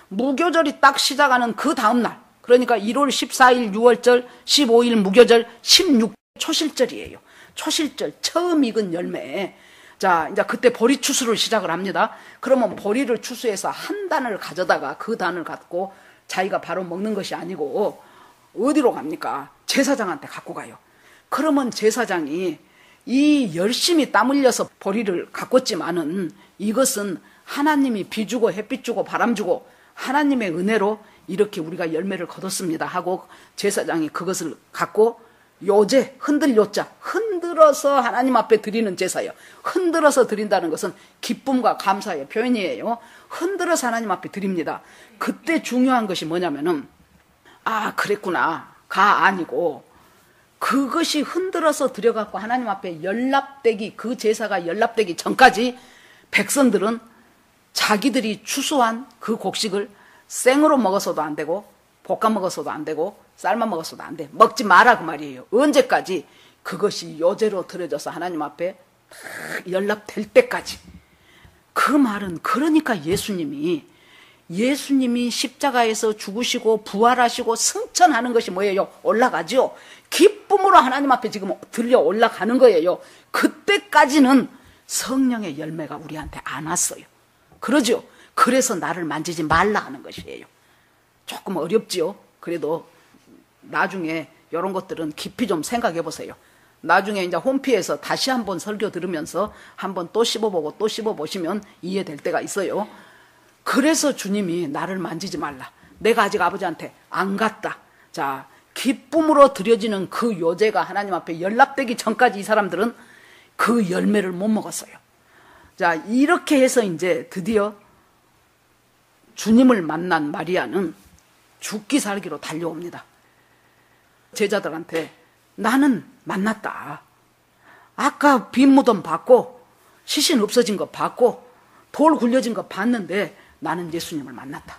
무교절이 딱 시작하는 그 다음날, 그러니까 1월 14일 6월절, 15일 무교절, 16 초실절이에요. 초실절, 처음 익은 열매. 자, 이제 그때 보리 추수를 시작을 합니다. 그러면 보리를 추수해서 한 단을 가져다가 그 단을 갖고 자기가 바로 먹는 것이 아니고 어디로 갑니까? 제사장한테 갖고 가요. 그러면 제사장이 이 열심히 땀 흘려서 보리를 가꿨지만은 이것은 하나님이 비 주고 햇빛 주고 바람 주고 하나님의 은혜로 이렇게 우리가 열매를 거뒀습니다 하고 제사장이 그것을 갖고 요제, 흔들 요자, 흔들어서 하나님 앞에 드리는 제사예요. 흔들어서 드린다는 것은 기쁨과 감사의 표현이에요. 흔들어서 하나님 앞에 드립니다. 그때 중요한 것이 뭐냐면은 아 그랬구나 가 아니고 그것이 흔들어서 드려갖고 하나님 앞에 연락되기, 그 제사가 연락되기 전까지 백성들은 자기들이 추수한 그 곡식을 생으로 먹어서도 안 되고 볶아 먹어서도 안 되고 삶아 먹어서도 안 돼. 먹지 마라 그 말이에요. 언제까지? 그것이 요제로 드려져서 하나님 앞에 연락될 때까지. 그 말은 그러니까 예수님이 십자가에서 죽으시고 부활하시고 승천하는 것이 뭐예요? 올라가죠. 기쁨으로 하나님 앞에 지금 들려 올라가는 거예요. 그때까지는 성령의 열매가 우리한테 안 왔어요. 그러죠. 그래서 나를 만지지 말라 하는 것이에요. 조금 어렵지요. 그래도 나중에 이런 것들은 깊이 좀 생각해 보세요. 나중에 이제 홈피에서 다시 한번 설교 들으면서 한번 또 씹어보고 또 씹어보시면 이해될 때가 있어요. 그래서 주님이 나를 만지지 말라. 내가 아직 아버지한테 안 갔다. 자, 기쁨으로 드려지는 그 요제가 하나님 앞에 연락되기 전까지 이 사람들은 그 열매를 못 먹었어요. 자, 이렇게 해서 이제 드디어 주님을 만난 마리아는 죽기 살기로 달려옵니다. 제자들한테 나는 만났다. 아까 빈 무덤 봤고 시신 없어진 거 봤고 돌 굴려진 거 봤는데 나는 예수님을 만났다.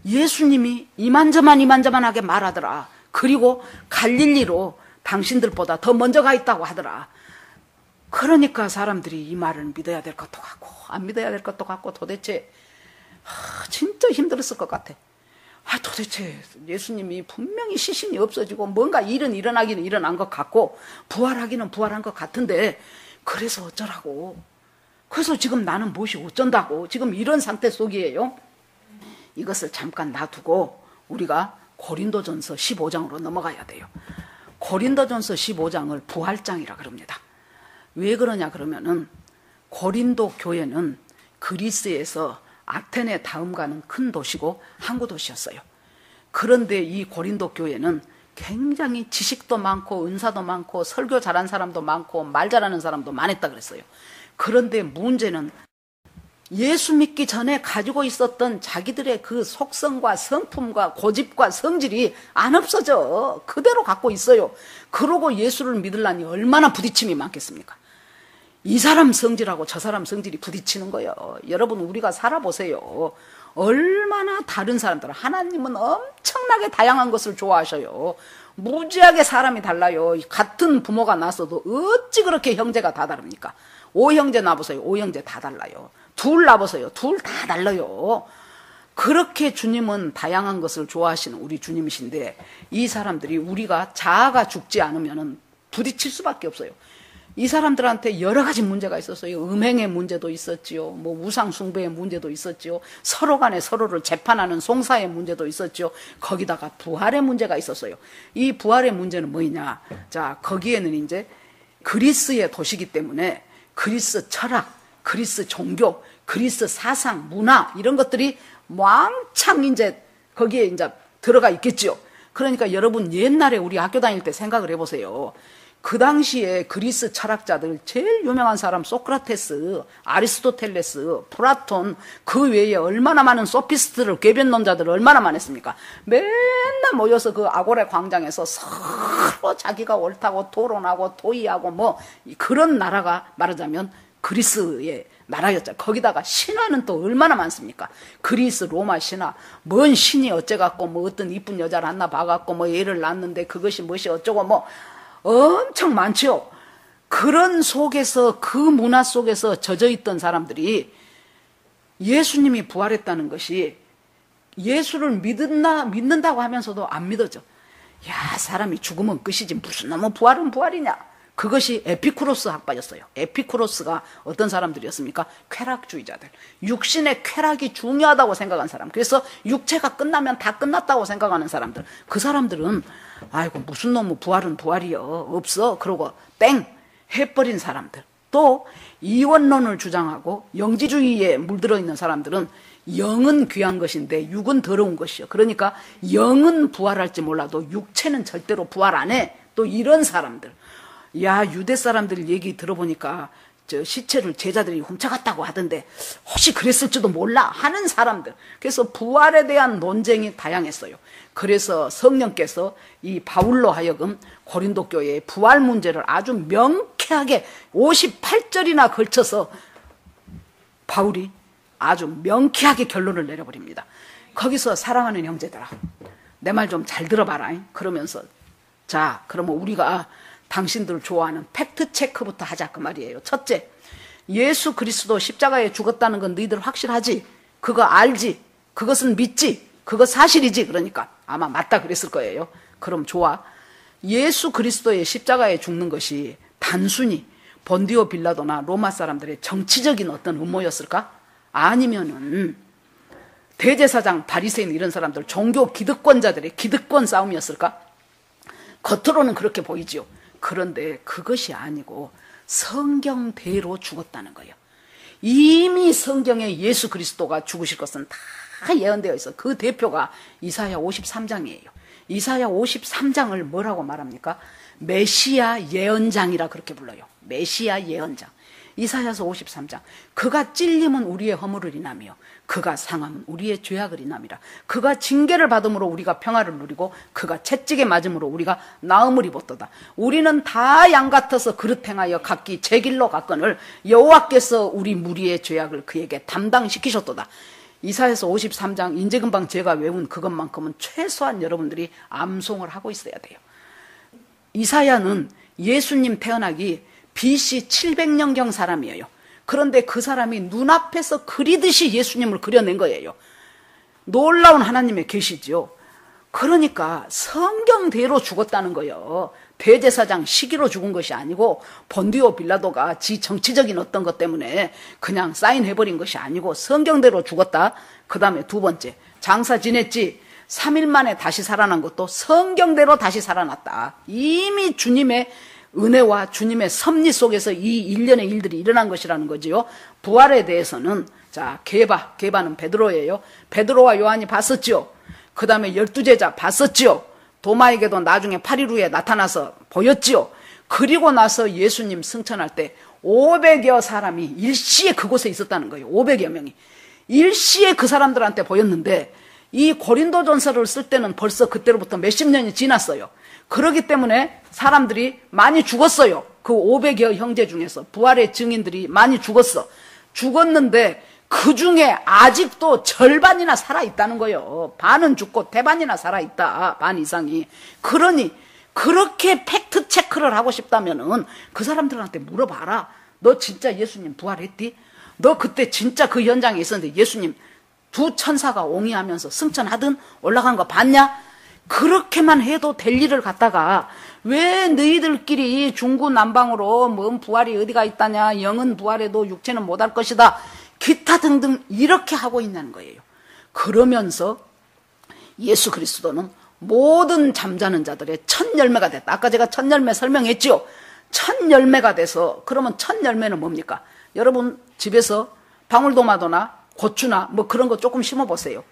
예수님이 이만저만하게 말하더라. 그리고 갈릴리로 당신들보다 더 먼저 가 있다고 하더라. 그러니까 사람들이 이 말을 믿어야 될 것도 같고 안 믿어야 될 것도 같고 도대체 진짜 힘들었을 것 같아. 도대체 예수님이 분명히 시신이 없어지고 뭔가 일은 일어나기는 일어난 것 같고 부활하기는 부활한 것 같은데 그래서 어쩌라고. 그래서 지금 나는 무엇이 어쩐다고. 지금 이런 상태 속이에요. 이것을 잠깐 놔두고 우리가 고린도전서 15장으로 넘어가야 돼요. 고린도전서 15장을 부활장이라 그럽니다. 왜 그러냐 그러면은 고린도 교회는 그리스에서 아테네 다음 가는 큰 도시고 항구 도시였어요. 그런데 이 고린도 교회는 굉장히 지식도 많고 은사도 많고 설교 잘하는 사람도 많고 말 잘하는 사람도 많았다 그랬어요. 그런데 문제는 예수 믿기 전에 가지고 있었던 자기들의 그 속성과 성품과 고집과 성질이 안 없어져. 그대로 갖고 있어요. 그러고 예수를 믿으려니 얼마나 부딪힘이 많겠습니까? 이 사람 성질하고 저 사람 성질이 부딪히는 거예요. 여러분, 우리가 살아보세요. 얼마나 다른 사람들, 하나님은 엄청나게 다양한 것을 좋아하셔요. 무지하게 사람이 달라요. 같은 부모가 낳았어도 어찌 그렇게 형제가 다 다릅니까? 5형제 낳아보세요. 5형제 다 달라요. 둘 낳아보세요. 둘 다 달라요. 그렇게 주님은 다양한 것을 좋아하시는 우리 주님이신데, 이 사람들이 우리가 자아가 죽지 않으면 부딪힐 수밖에 없어요. 이 사람들한테 여러 가지 문제가 있었어요. 음행의 문제도 있었지요. 뭐 우상 숭배의 문제도 있었지요. 서로 간에 서로를 재판하는 송사의 문제도 있었지요. 거기다가 부활의 문제가 있었어요. 이 부활의 문제는 뭐냐? 자, 거기에는 이제 그리스의 도시이기 때문에 그리스 철학, 그리스 종교, 그리스 사상, 문화 이런 것들이 왕창 이제 거기에 이제 들어가 있겠지요. 그러니까 여러분, 옛날에 우리 학교 다닐 때 생각을 해보세요. 그 당시에 그리스 철학자들 제일 유명한 사람 소크라테스, 아리스토텔레스, 플라톤, 그 외에 얼마나 많은 소피스트를, 궤변론자들을 얼마나 많았습니까? 맨날 모여서 그 아고레 광장에서 서로 자기가 옳다고 토론하고 토의하고 뭐 그런 나라가 말하자면 그리스의 나라였죠. 거기다가 신화는 또 얼마나 많습니까? 그리스 로마 신화, 뭔 신이 어째갖고 뭐 어떤 이쁜 여자를 하나 봐갖고 뭐 애를 낳았는데 그것이 무엇이 어쩌고 뭐 엄청 많죠. 그런 속에서, 그 문화 속에서 젖어있던 사람들이 예수님이 부활했다는 것이, 예수를 믿는다고 하면서도 안 믿어져. 야, 사람이 죽으면 끝이지 무슨 놈의 부활은 부활이냐. 그것이 에피쿠로스 학파였어요. 에피쿠로스가 어떤 사람들이었습니까? 쾌락주의자들. 육신의 쾌락이 중요하다고 생각한 사람. 그래서 육체가 끝나면 다 끝났다고 생각하는 사람들. 그 사람들은 아이고 무슨 놈의 부활은 부활이요. 없어. 그러고 땡 해버린 사람들. 또 이원론을 주장하고 영지주의에 물들어 있는 사람들은 영은 귀한 것인데 육은 더러운 것이요. 그러니까 영은 부활할지 몰라도 육체는 절대로 부활 안 해. 또 이런 사람들. 야, 유대 사람들 얘기 들어보니까 저 시체를 제자들이 훔쳐갔다고 하던데 혹시 그랬을지도 몰라 하는 사람들. 그래서 부활에 대한 논쟁이 다양했어요. 그래서 성령께서 이 바울로 하여금 고린도 교회의 부활 문제를 아주 명쾌하게 58절이나 걸쳐서 바울이 아주 명쾌하게 결론을 내려버립니다. 거기서 사랑하는 형제들아, 내 말 좀 잘 들어봐라. 그러면서 자, 그러면 우리가 당신들 좋아하는 팩트 체크부터 하자 그 말이에요. 첫째, 예수 그리스도 십자가에 죽었다는 건 너희들 확실하지? 그거 알지? 그것은 믿지? 그거 사실이지? 그러니까 아마 맞다 그랬을 거예요. 그럼 좋아. 예수 그리스도의 십자가에 죽는 것이 단순히 본디오 빌라도나 로마 사람들의 정치적인 어떤 음모였을까? 아니면은 대제사장, 바리새인 이런 사람들 종교 기득권자들의 기득권 싸움이었을까? 겉으로는 그렇게 보이지요. 그런데 그것이 아니고 성경대로 죽었다는 거예요. 이미 성경에 예수 그리스도가 죽으실 것은 다 예언되어 있어. 그 대표가 이사야 53장이에요. 이사야 53장을 뭐라고 말합니까? 메시아 예언장이라 그렇게 불러요. 메시아 예언장. 이사야서 53장. 그가 찔림은 우리의 허물을 인하며 그가 상함은 우리의 죄악을 인함이라. 그가 징계를 받음으로 우리가 평화를 누리고 그가 채찍에 맞음으로 우리가 나음을 입었도다. 우리는 다 양 같아서 그릇 행하여 각기 제 길로 갔거늘 여호와께서 우리 무리의 죄악을 그에게 담당시키셨도다. 이사야서 53장 이제 금방 제가 외운 그것만큼은 최소한 여러분들이 암송을 하고 있어야 돼요. 이사야는 예수님 태어나기 BC 700년경 사람이에요. 그런데 그 사람이 눈앞에서 그리듯이 예수님을 그려낸 거예요. 놀라운 하나님의 계시죠. 그러니까 성경대로 죽었다는 거예요. 대제사장 시기로 죽은 것이 아니고 본디오 빌라도가 지 정치적인 어떤 것 때문에 그냥 사인해버린 것이 아니고 성경대로 죽었다. 그 다음에 두 번째, 장사 지냈지 3일 만에 다시 살아난 것도 성경대로 다시 살아났다. 이미 주님의 은혜와 주님의 섭리 속에서 이 일련의 일들이 일어난 것이라는 거지요. 부활에 대해서는 자, 게바는 베드로예요. 베드로와 요한이 봤었죠. 그 다음에 12제자 봤었죠. 도마에게도 나중에 8일 후에 나타나서 보였죠. 그리고 나서 예수님 승천할 때 500여 사람이 일시에 그곳에 있었다는 거예요. 500여 명이 일시에 그 사람들한테 보였는데 이 고린도전서를 쓸 때는 벌써 그때로부터 몇십 년이 지났어요. 그렇기 때문에 사람들이 많이 죽었어요. 그 500여 형제 중에서 부활의 증인들이 많이 죽었어. 죽었는데 그 중에 아직도 절반이나 살아있다는 거예요. 반은 죽고 대반이나 살아있다. 반 이상이. 그러니 그렇게 팩트 체크를 하고 싶다면은 그 사람들한테 물어봐라. 너 진짜 예수님 부활했디? 너 그때 진짜 그 현장에 있었는데 예수님 두 천사가 옹이하면서 승천하든 올라간 거 봤냐? 그렇게만 해도 될 일을 갖다가 왜 너희들끼리 중구난방으로 뭔 부활이 어디가 있다냐, 영은 부활해도 육체는 못할 것이다, 기타 등등 이렇게 하고 있냐는 거예요. 그러면서 예수 그리스도는 모든 잠자는 자들의 첫 열매가 됐다. 아까 제가 첫 열매 설명했지요. 첫 열매가 돼서, 그러면 첫 열매는 뭡니까? 여러분 집에서 방울토마토나 고추나 뭐 그런 거 조금 심어보세요.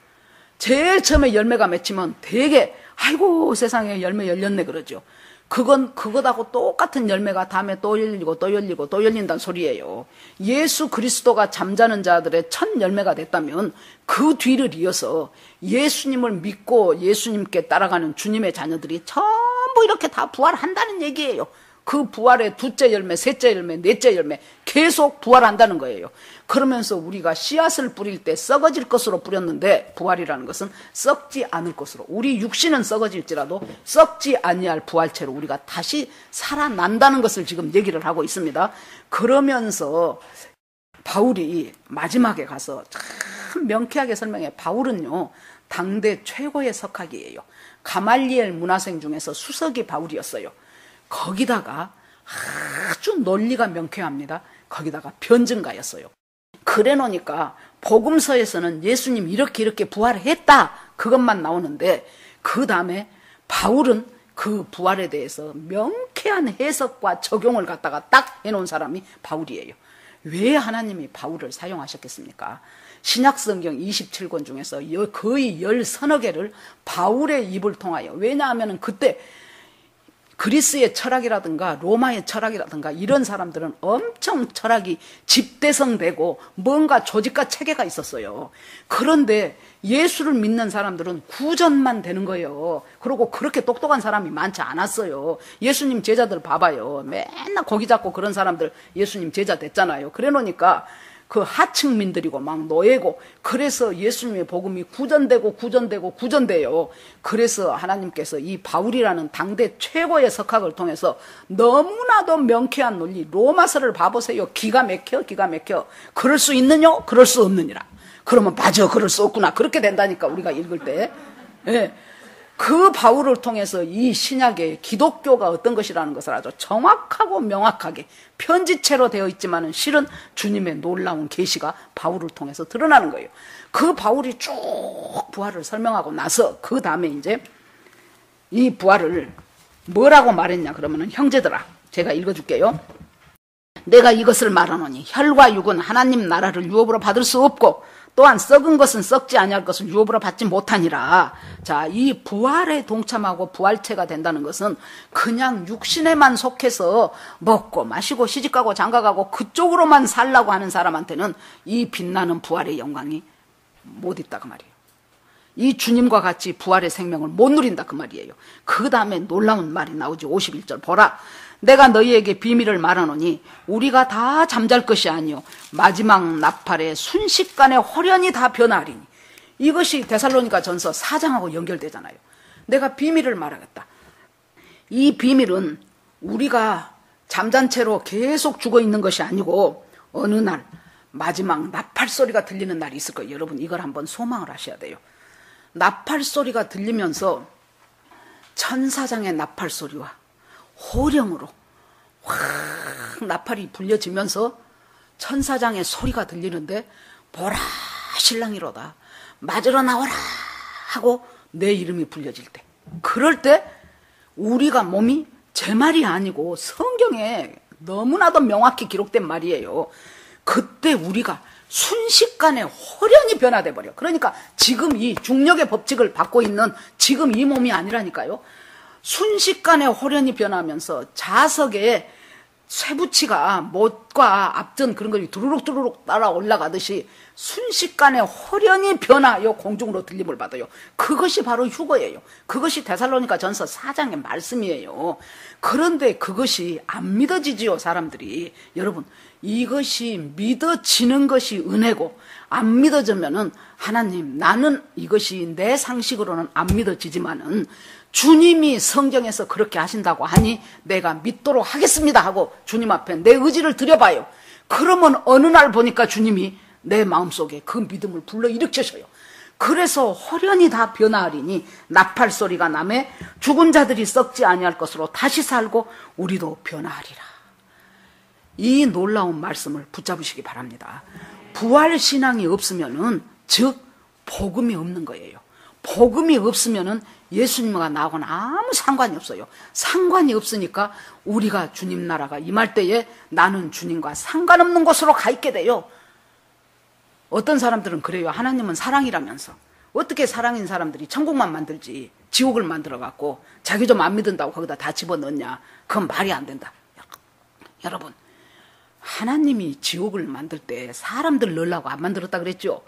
제일 처음에 열매가 맺히면 되게 아이고 세상에 열매 열렸네 그러죠. 그건 그것하고 똑같은 열매가 다음에 또 열리고 또 열리고 또 열린다는 소리예요. 예수 그리스도가 잠자는 자들의 첫 열매가 됐다면 그 뒤를 이어서 예수님을 믿고 예수님께 따라가는 주님의 자녀들이 전부 이렇게 다 부활한다는 얘기예요. 그 부활의 둘째 열매, 셋째 열매, 넷째 열매 계속 부활한다는 거예요. 그러면서 우리가 씨앗을 뿌릴 때 썩어질 것으로 뿌렸는데 부활이라는 것은 썩지 않을 것으로, 우리 육신은 썩어질지라도 썩지 아니할 부활체로 우리가 다시 살아난다는 것을 지금 얘기를 하고 있습니다. 그러면서 바울이 마지막에 가서 참 명쾌하게 설명해. 바울은요 당대 최고의 석학이에요. 가말리엘 문화생 중에서 수석이 바울이었어요. 거기다가 아주 논리가 명쾌합니다. 거기다가 변증가였어요. 그래 놓으니까 복음서에서는 예수님 이렇게 부활했다 그것만 나오는데 그 다음에 바울은 그 부활에 대해서 명쾌한 해석과 적용을 갖다가 딱 해놓은 사람이 바울이에요. 왜 하나님이 바울을 사용하셨겠습니까? 신약성경 27권 중에서 거의 10서너 개를 바울의 입을 통하여, 왜냐하면 그때 그리스의 철학이라든가 로마의 철학이라든가 이런 사람들은 엄청 철학이 집대성되고 뭔가 조직과 체계가 있었어요. 그런데 예수를 믿는 사람들은 구전만 되는 거예요. 그리고 그렇게 똑똑한 사람이 많지 않았어요. 예수님 제자들 봐봐요. 맨날 고기 잡고 그런 사람들 예수님 제자 됐잖아요. 그래 놓으니까 그 하층민들이고 막 노예고, 그래서 예수님의 복음이 구전돼요. 그래서 하나님께서 이 바울이라는 당대 최고의 석학을 통해서 너무나도 명쾌한 논리, 로마서를 봐보세요. 기가 막혀. 그럴 수 있느냐? 그럴 수 없느니라. 그러면 맞아, 그럴 수 없구나. 그렇게 된다니까 우리가 읽을 때. 예. 그 바울을 통해서 이 신약의 기독교가 어떤 것이라는 것을 아주 정확하고 명확하게 편지체로 되어 있지만은 실은 주님의 놀라운 계시가 바울을 통해서 드러나는 거예요. 그 바울이 쭉 부활을 설명하고 나서 그 다음에 이제 이 부활을 뭐라고 말했냐 그러면은, 형제들아 제가 읽어줄게요. 내가 이것을 말하노니 혈과 육은 하나님 나라를 유업으로 받을 수 없고 또한 썩은 것은 썩지 아니할 것을 유업으로 받지 못하니라. 자, 이 부활에 동참하고 부활체가 된다는 것은 그냥 육신에만 속해서 먹고 마시고 시집가고 장가가고 그쪽으로만 살라고 하는 사람한테는 이 빛나는 부활의 영광이 못 있다 그 말이에요. 이 주님과 같이 부활의 생명을 못 누린다 그 말이에요. 그 다음에 놀라운 말이 나오지. 51절 보라, 내가 너희에게 비밀을 말하노니 우리가 다 잠잘 것이 아니요 마지막 나팔에 순식간에 홀연히 다 변하리니. 이것이 데살로니가 전서 4장하고 연결되잖아요. 내가 비밀을 말하겠다. 이 비밀은 우리가 잠잔 채로 계속 죽어 있는 것이 아니고 어느 날 마지막 나팔 소리가 들리는 날이 있을 거예요. 여러분 이걸 한번 소망을 하셔야 돼요. 나팔 소리가 들리면서 천사장의 나팔 소리와 호령으로 확 나팔이 불려지면서 천사장의 소리가 들리는데, 보라 신랑이로다 맞으러 나와라 하고 내 이름이 불려질 때, 그럴 때 우리가 몸이, 제 말이 아니고 성경에 너무나도 명확히 기록된 말이에요. 그때 우리가 순식간에 홀연히 변화돼 버려. 그러니까 지금 이 중력의 법칙을 받고 있는 지금 이 몸이 아니라니까요. 순식간에 홀연히 변하면서 자석에 쇠붙이가 못과 앞전 그런 것이 두루룩 따라 올라가듯이 순식간에 호련히 변하여 공중으로 들림을 받아요. 그것이 바로 휴거예요. 그것이 데살로니가 전서 4장의 말씀이에요. 그런데 그것이 안 믿어지지요, 사람들이. 여러분, 이것이 믿어지는 것이 은혜고, 안 믿어지면은 하나님, 나는 이것이 내 상식으로는 안 믿어지지만은 주님이 성경에서 그렇게 하신다고 하니 내가 믿도록 하겠습니다 하고 주님 앞에 내 의지를 드려봐요. 그러면 어느 날 보니까 주님이 내 마음속에 그 믿음을 불러일으키셔요. 그래서 호련히 다 변화하리니 나팔 소리가 나매 죽은 자들이 썩지 아니할 것으로 다시 살고 우리도 변화하리라. 이 놀라운 말씀을 붙잡으시기 바랍니다. 부활신앙이 없으면은 즉 복음이 없는 거예요. 복음이 없으면은 예수님과 나하고는 아무 상관이 없어요. 상관이 없으니까 우리가 주님 나라가 임할 때에 나는 주님과 상관없는 곳으로 가 있게 돼요. 어떤 사람들은 그래요. 하나님은 사랑이라면서 어떻게 사랑인 사람들이 천국만 만들지 지옥을 만들어갖고 자기 좀 안 믿는다고 거기다 다 집어넣냐. 그건 말이 안 된다. 여러분, 하나님이 지옥을 만들 때 사람들 넣으려고 안 만들었다 그랬죠.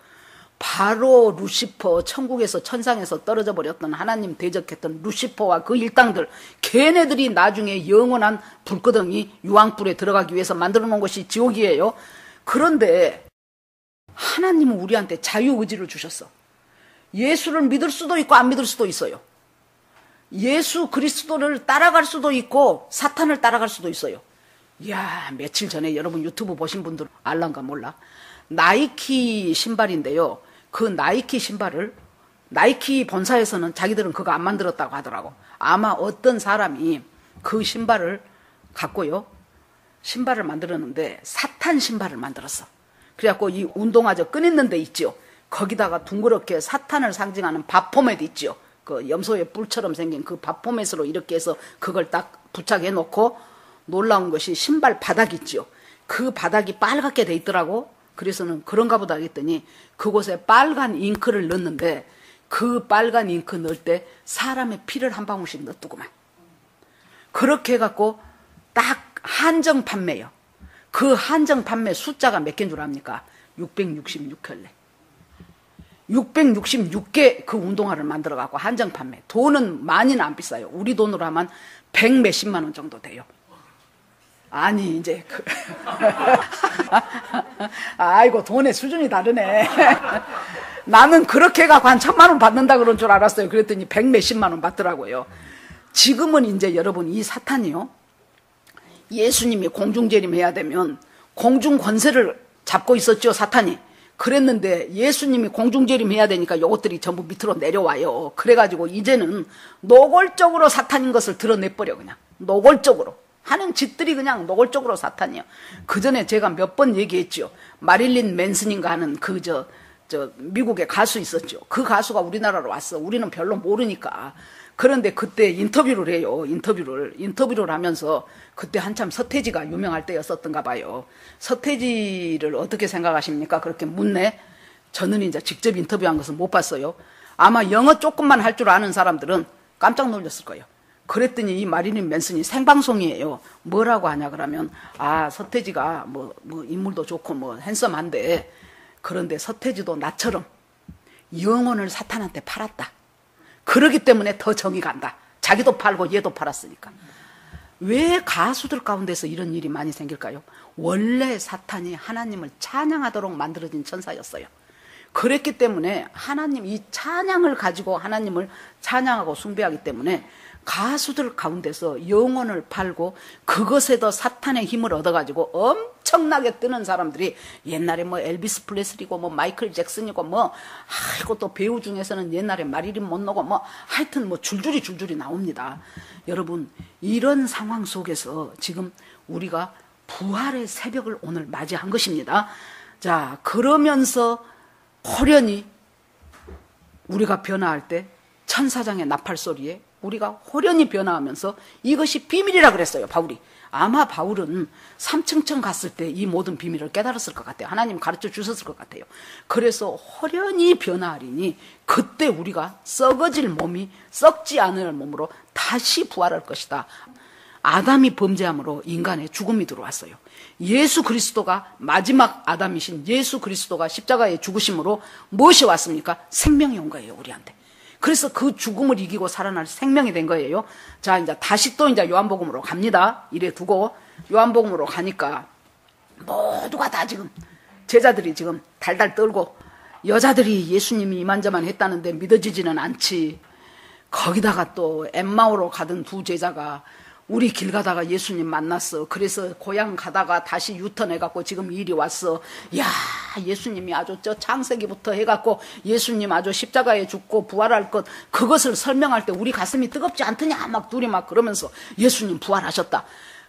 바로 루시퍼, 천국에서 천상에서 떨어져 버렸던 하나님 대적했던 루시퍼와 그 일당들, 걔네들이 나중에 영원한 불끄덩이 유황불에 들어가기 위해서 만들어 놓은 것이 지옥이에요. 그런데 하나님은 우리한테 자유의지를 주셨어. 예수를 믿을 수도 있고 안 믿을 수도 있어요. 예수 그리스도를 따라갈 수도 있고 사탄을 따라갈 수도 있어요. 이야, 며칠 전에 여러분 유튜브 보신 분들 알란가 몰라. 나이키 신발인데요. 그 나이키 신발을 나이키 본사에서는 자기들은 그거 안 만들었다고 하더라고. 아마 어떤 사람이 그 신발을 갖고요. 신발을 만들었는데 사탄 신발을 만들었어. 그래갖고 이 운동화 끈 있는 데 있죠. 거기다가 둥그렇게 사탄을 상징하는 바포맷 있죠. 그 염소의 뿔처럼 생긴 그 바포맷으로 이렇게 해서 그걸 딱 부착해 놓고 놀라운 것이 신발 바닥 있죠. 그 바닥이 빨갛게 돼 있더라고. 그래서는 그런가 보다 했더니 그곳에 빨간 잉크를 넣는데 그 빨간 잉크 넣을 때 사람의 피를 한 방울씩 넣더구만. 그렇게 해갖고 딱 한정 판매요. 그 한정 판매 숫자가 몇 개인 줄 압니까? 666켤레. 666개 그 운동화를 만들어갖고 한정 판매. 돈은 많이는 안 비싸요. 우리 돈으로 하면 100 몇십만 원 정도 돼요. 아니 이제 아이고 돈의 수준이 다르네. 나는 그렇게 해갖고 한 1000만 원 받는다 그런 줄 알았어요. 그랬더니 100 몇십만 원 받더라고요. 지금은 이제 여러분 이 사탄이요, 예수님이 공중재림해야 되면 공중 권세를 잡고 있었죠, 사탄이. 그랬는데 예수님이 공중재림해야 되니까 요것들이 전부 밑으로 내려와요. 그래가지고 이제는 노골적으로 사탄인 것을 드러내버려. 그냥 노골적으로 하는 짓들이 그냥 노골적으로 사탄이에요. 그 전에 제가 몇 번 얘기했죠. 마릴린 맨슨인가 하는 그 미국의 가수 있었죠. 그 가수가 우리나라로 왔어. 우리는 별로 모르니까. 그런데 그때 인터뷰를 해요. 인터뷰를 하면서 그때 한참 서태지가 유명할 때였었던가 봐요. 서태지를 어떻게 생각하십니까? 그렇게 묻네. 저는 이제 직접 인터뷰한 것은 못 봤어요. 아마 영어 조금만 할 줄 아는 사람들은 깜짝 놀랐을 거예요. 그랬더니 이 마릴린 맨슨이 생방송이에요. 뭐라고 하냐 그러면, 아, 서태지가 뭐 인물도 좋고 뭐 핸섬한데, 그런데 서태지도 나처럼 영혼을 사탄한테 팔았다. 그러기 때문에 더 정이 간다. 자기도 팔고 얘도 팔았으니까. 왜 가수들 가운데서 이런 일이 많이 생길까요? 원래 사탄이 하나님을 찬양하도록 만들어진 천사였어요. 그랬기 때문에 하나님 이 찬양을 가지고 하나님을 찬양하고 숭배하기 때문에 가수들 가운데서 영혼을 팔고 그것에도 사탄의 힘을 얻어가지고 엄청나게 뜨는 사람들이 옛날에 뭐 엘비스 프레슬리고 뭐 마이클 잭슨이고 뭐 아이고 또 배우 중에서는 옛날에 마릴린 먼로고 뭐 하여튼 뭐 줄줄이 나옵니다. 여러분, 이런 상황 속에서 지금 우리가 부활의 새벽을 오늘 맞이한 것입니다. 자, 그러면서 호련히 우리가 변화할 때 천사장의 나팔 소리에 우리가 호련히 변화하면서 이것이 비밀이라 그랬어요, 바울이. 아마 바울은 삼층천 갔을 때 이 모든 비밀을 깨달았을 것 같아요. 하나님 가르쳐 주셨을 것 같아요. 그래서 호련히 변화하리니 그때 우리가 썩어질 몸이 썩지 않을 몸으로 다시 부활할 것이다. 아담이 범죄함으로 인간의 죽음이 들어왔어요. 예수 그리스도가 마지막 아담이신 예수 그리스도가 십자가에 죽으심으로 무엇이 왔습니까? 생명이 온 거예요, 우리한테. 그래서 그 죽음을 이기고 살아날 생명이 된 거예요. 자, 이제 다시 또 이제 요한복음으로 갑니다. 이래 두고 요한복음으로 가니까 모두가 다 지금 제자들이 지금 달달 떨고 여자들이 예수님이 이만저만 했다는데 믿어지지는 않지. 거기다가 또 엠마오로 가던 두 제자가 우리 길 가다가 예수님 만났어. 그래서 고향 가다가 다시 유턴해갖고 지금 이리 왔어. 야, 예수님이 아주 저 창세기부터 해갖고 예수님 아주 십자가에 죽고 부활할 것 그것을 설명할 때 우리 가슴이 뜨겁지 않더냐 막 둘이 막 그러면서 예수님 부활하셨다.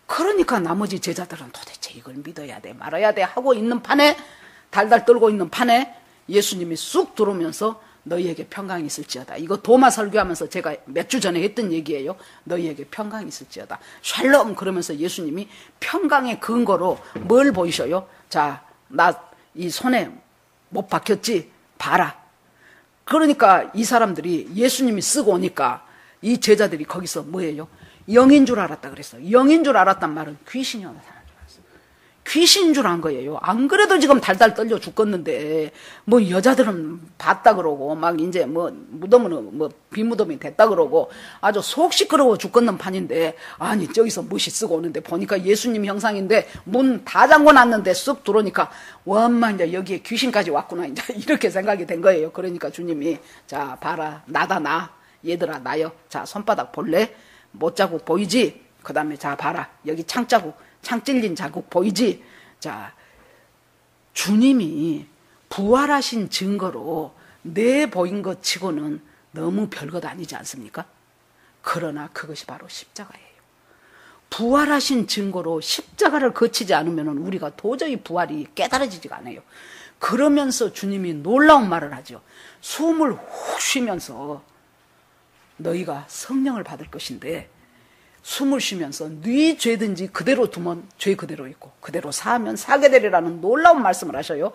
그러니까 나머지 제자들은 도대체 이걸 믿어야 돼 말아야 돼 하고 있는 판에 달달 떨고 있는 판에 예수님이 쑥 들어오면서 너희에게 평강이 있을지어다. 이거 도마 설교하면서 제가 몇 주 전에 했던 얘기예요. 너희에게 평강이 있을지어다. 샬롬 그러면서 예수님이 평강의 근거로 뭘 보이셔요? 자, 나 이 손에 못 박혔지? 봐라. 그러니까 이 사람들이 예수님이 쓰고 오니까 이 제자들이 거기서 뭐예요? 영인 줄 알았다 그랬어요. 영인 줄 알았단 말은 귀신이 오는 사람. 귀신인 줄 안 거예요. 안 그래도 지금 달달 떨려 죽겠는데, 뭐 여자들은 봤다 그러고, 막 이제 뭐 무덤은 뭐 비무덤이 됐다 그러고, 아주 속 시끄러워 죽겠는 판인데, 아니, 저기서 무시 쓰고 오는데, 보니까 예수님 형상인데, 문 다 잠궈 놨는데 쑥 들어오니까, 원만 이제 여기에 귀신까지 왔구나. 이제 이렇게 생각이 된 거예요. 그러니까 주님이, 자, 봐라. 나다, 나. 얘들아, 나요. 자, 손바닥 볼래? 못자국 보이지? 그 다음에 자, 봐라. 여기 창자국. 창 찔린 자국 보이지? 자, 주님이 부활하신 증거로 내보인 것 치고는 너무 별것 아니지 않습니까? 그러나 그것이 바로 십자가예요. 부활하신 증거로 십자가를 거치지 않으면 우리가 도저히 부활이 깨달아지지가 않아요. 그러면서 주님이 놀라운 말을 하죠. 숨을 훅 쉬면서 너희가 성령을 받을 것인데 숨을 쉬면서 네 죄든지 그대로 두면 죄 그대로 있고 그대로 사하면 사게 되리라는 놀라운 말씀을 하셔요.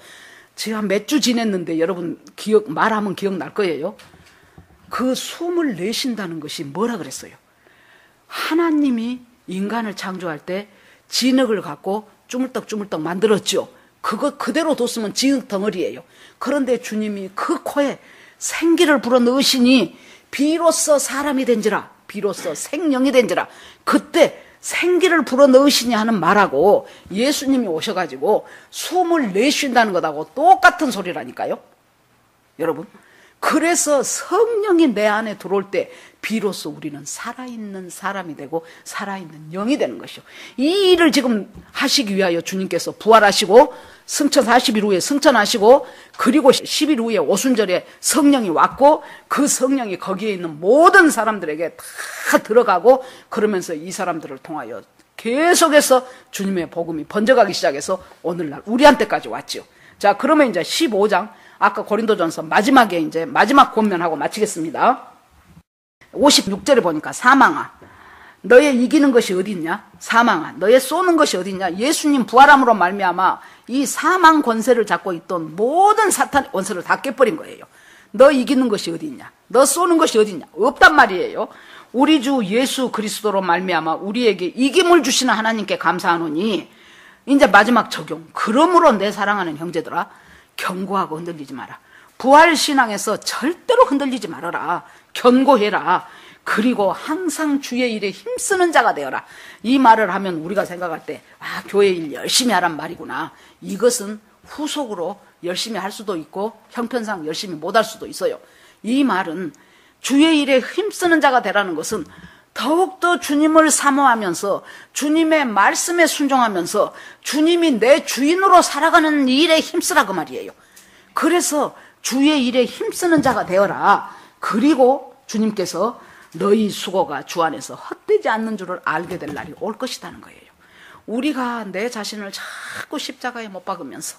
제가 몇 주 지냈는데 여러분 말하면 기억날 거예요. 그 숨을 내쉰다는 것이 뭐라 그랬어요? 하나님이 인간을 창조할 때 진흙을 갖고 주물떡주물떡 만들었죠. 그거 그대로 뒀으면 진흙 덩어리예요. 그런데 주님이 그 코에 생기를 불어넣으시니 비로소 사람이 된지라 비로소 생명이 된지라. 그때 생기를 불어넣으시니 하는 말하고 예수님이 오셔가지고 숨을 내쉰다는 것하고 똑같은 소리라니까요. 여러분, 그래서 성령이 내 안에 들어올 때 비로소 우리는 살아있는 사람이 되고 살아있는 영이 되는 것이요. 이 일을 지금 하시기 위하여 주님께서 부활하시고 승천 40일 후에 승천하시고 그리고 10일 후에 오순절에 성령이 왔고 그 성령이 거기에 있는 모든 사람들에게 다 들어가고 그러면서 이 사람들을 통하여 계속해서 주님의 복음이 번져가기 시작해서 오늘날 우리한테까지 왔죠. 자, 그러면 이제 15장 아까 고린도전서 마지막에 이제 마지막 권면하고 마치겠습니다. 56절에 보니까 사망아 너의 이기는 것이 어디 있냐? 사망아 너의 쏘는 것이 어디 있냐? 예수님 부활함으로 말미암아 이 사망 권세를 잡고 있던 모든 사탄의 원수를 다 깨버린 거예요. 너 이기는 것이 어디 있냐? 너 쏘는 것이 어디 있냐? 없단 말이에요. 우리 주 예수 그리스도로 말미암아 우리에게 이김을 주시는 하나님께 감사하노니 이제 마지막 적용. 그러므로 내 사랑하는 형제들아 견고하고 흔들리지 마라. 부활신앙에서 절대로 흔들리지 말아라. 견고해라. 그리고 항상 주의 일에 힘쓰는 자가 되어라. 이 말을 하면 우리가 생각할 때 아, 교회 일 열심히 하란 말이구나. 이것은 후속으로 열심히 할 수도 있고 형편상 열심히 못할 수도 있어요. 이 말은 주의 일에 힘쓰는 자가 되라는 것은 더욱더 주님을 사모하면서 주님의 말씀에 순종하면서 주님이 내 주인으로 살아가는 일에 힘쓰라 그 말이에요. 그래서 주의 일에 힘쓰는 자가 되어라. 그리고 주님께서 너희 수고가 주 안에서 헛되지 않는 줄을 알게 될 날이 올 것이라는 거예요. 우리가 내 자신을 자꾸 십자가에 못 박으면서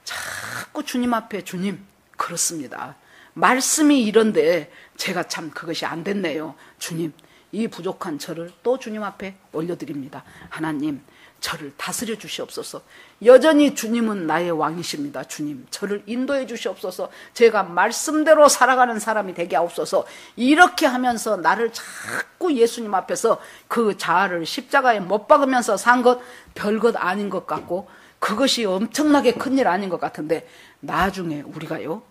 자꾸 주님 앞에 주님 그렇습니다. 말씀이 이런데 제가 참 그것이 안 됐네요. 주님 이 부족한 저를 또 주님 앞에 올려드립니다. 하나님 저를 다스려 주시옵소서. 여전히 주님은 나의 왕이십니다. 주님, 저를 인도해 주시옵소서. 제가 말씀대로 살아가는 사람이 되게 하옵소서. 이렇게 하면서 나를 자꾸 예수님 앞에서 그 자아를 십자가에 못 박으면서 산 것 별것 아닌 것 같고, 그것이 엄청나게 큰일 아닌 것 같은데, 나중에 우리가요,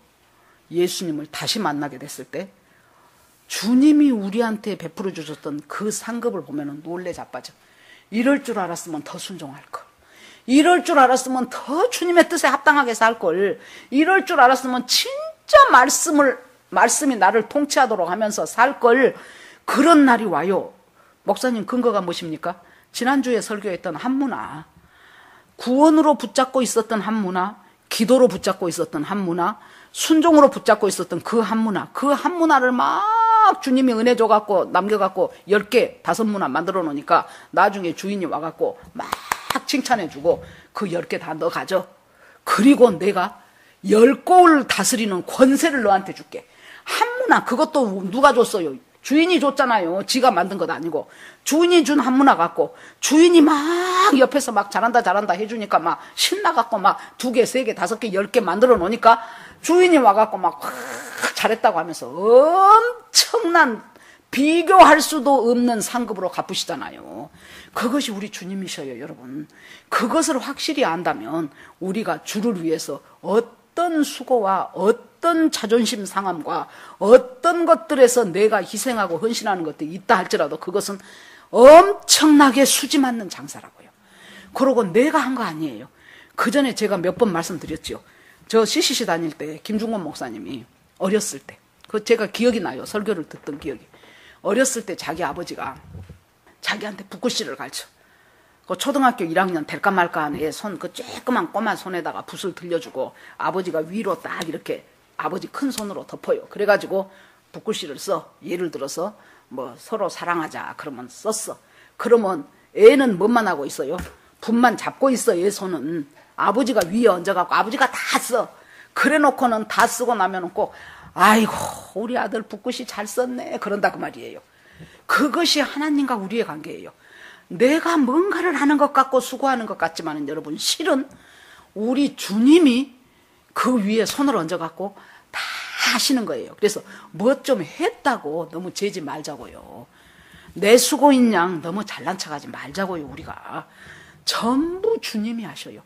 예수님을 다시 만나게 됐을 때 주님이 우리한테 베풀어 주셨던 그 상급을 보면 놀래 자빠져. 이럴 줄 알았으면 더 순종할 걸. 이럴 줄 알았으면 더 주님의 뜻에 합당하게 살 걸. 이럴 줄 알았으면 진짜 말씀이 나를 통치하도록 하면서 살 걸. 그런 날이 와요. 목사님, 근거가 무엇입니까? 지난주에 설교했던 한 문화, 구원으로 붙잡고 있었던 한 문화, 기도로 붙잡고 있었던 한 문화, 순종으로 붙잡고 있었던 그 한 문화, 그 한 문화를 막 주님이 은혜 줘갖고 남겨갖고 10개, 5문화 만들어 놓으니까 나중에 주인이 와갖고 막 칭찬해주고 그 10개 다 너 가져. 그리고 내가 10골을 다스리는 권세를 너한테 줄게. 한 문화, 그것도 누가 줬어요? 주인이 줬잖아요. 지가 만든 것 아니고. 주인이 준 한 문화 갖고 주인이 막 옆에서 막 잘한다 해주니까 막 신나갖고 막 2개, 3개, 5개, 10개 만들어 놓으니까 주인이 와갖고 막 잘했다고 하면서 엄청난 비교할 수도 없는 상급으로 갚으시잖아요. 그것이 우리 주님이셔요, 여러분. 그것을 확실히 안다면 우리가 주를 위해서 어떤 수고와 어떤 자존심 상함과 어떤 것들에서 내가 희생하고 헌신하는 것들이 있다 할지라도 그것은 엄청나게 수지 맞는 장사라고요. 그러고 내가 한 거 아니에요. 그 전에 제가 몇 번 말씀드렸죠. 저 CCC 다닐 때 김중건 목사님이 어렸을 때, 그 제가 기억이 나요. 설교를 듣던 기억이. 어렸을 때 자기 아버지가 자기한테 붓글씨를 가르쳐. 그 초등학교 1학년 될까 말까 한 애 손, 그 쬐끄만 꼬마 손에다가 붓을 들려주고 아버지가 위로 딱 이렇게 아버지 큰 손으로 덮어요. 그래가지고 붓글씨를 써. 예를 들어서 뭐 서로 사랑하자 그러면 썼어. 그러면 애는 뭐만 하고 있어요? 붓만 잡고 있어. 애 손은 아버지가 위에 얹어갖고 아버지가 다 써. 그래놓고는 다 쓰고 나면은 꼭 아이고 우리 아들 붓글씨 잘 썼네 그런다 그 말이에요. 그것이 하나님과 우리의 관계예요. 내가 뭔가를 하는 것 같고 수고하는 것 같지만 여러분 실은 우리 주님이 그 위에 손을 얹어갖고 다 하시는 거예요. 그래서 뭐 좀 했다고 너무 재지 말자고요. 내 수고인 양 너무 잘난 척하지 말자고요. 우리가 전부 주님이 하셔요.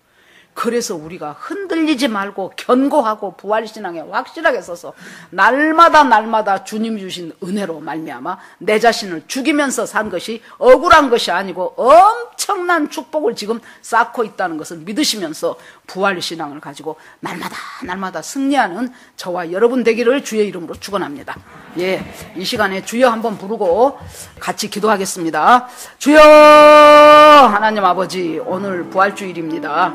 그래서 우리가 흔들리지 말고 견고하고 부활신앙에 확실하게 서서 날마다 주님이 주신 은혜로 말미암아 내 자신을 죽이면서 산 것이 억울한 것이 아니고 엄청난 축복을 지금 쌓고 있다는 것을 믿으시면서 부활신앙을 가지고 날마다 승리하는 저와 여러분 되기를 주의 이름으로 축원합니다. 예, 이 시간에 주여 한번 부르고 같이 기도하겠습니다. 주여 하나님 아버지, 오늘 부활주일입니다.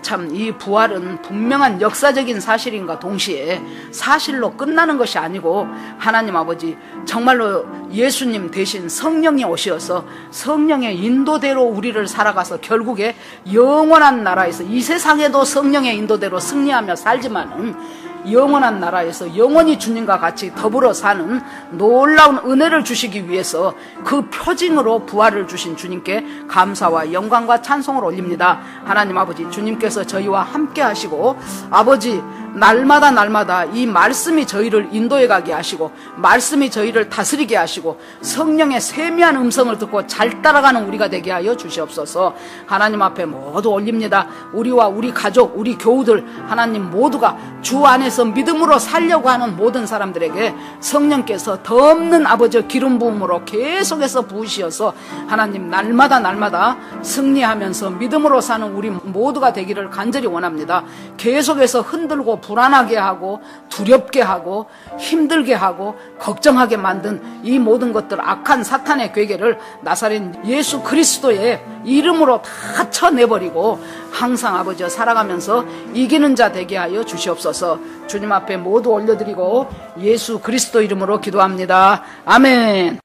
참 이 부활은 분명한 역사적인 사실인가 동시에 사실로 끝나는 것이 아니고 하나님 아버지 정말로 예수님 대신 성령이 오셔서 성령의 인도대로 우리를 살아가서 결국에 영원한 나라에서 이 세상에도 성령의 인도대로 승리하며 살지만은 영원한 나라에서 영원히 주님과 같이 더불어 사는 놀라운 은혜를 주시기 위해서 그 표징으로 부활을 주신 주님께 감사와 영광과 찬송을 올립니다. 하나님 아버지, 주님께서 저희와 함께 하시고 아버지 날마다 이 말씀이 저희를 인도해 가게 하시고 말씀이 저희를 다스리게 하시고 성령의 세미한 음성을 듣고 잘 따라가는 우리가 되게 하여 주시옵소서. 하나님 앞에 모두 올립니다. 우리와 우리 가족, 우리 교우들 하나님 모두가 주 안에서 믿음으로 살려고 하는 모든 사람들에게 성령께서 더 없는 아버지 기름 부음으로 계속해서 부으시어서 하나님 날마다 승리하면서 믿음으로 사는 우리 모두가 되기를 간절히 원합니다. 계속해서 흔들고 불안하게 하고 두렵게 하고 힘들게 하고 걱정하게 만든 이 모든 것들 악한 사탄의 괴계를 나사렛 예수 그리스도의 이름으로 다 쳐내버리고 항상 아버지 살아가면서 이기는 자 되게 하여 주시옵소서. 주님 앞에 모두 올려드리고 예수 그리스도 이름으로 기도합니다. 아멘.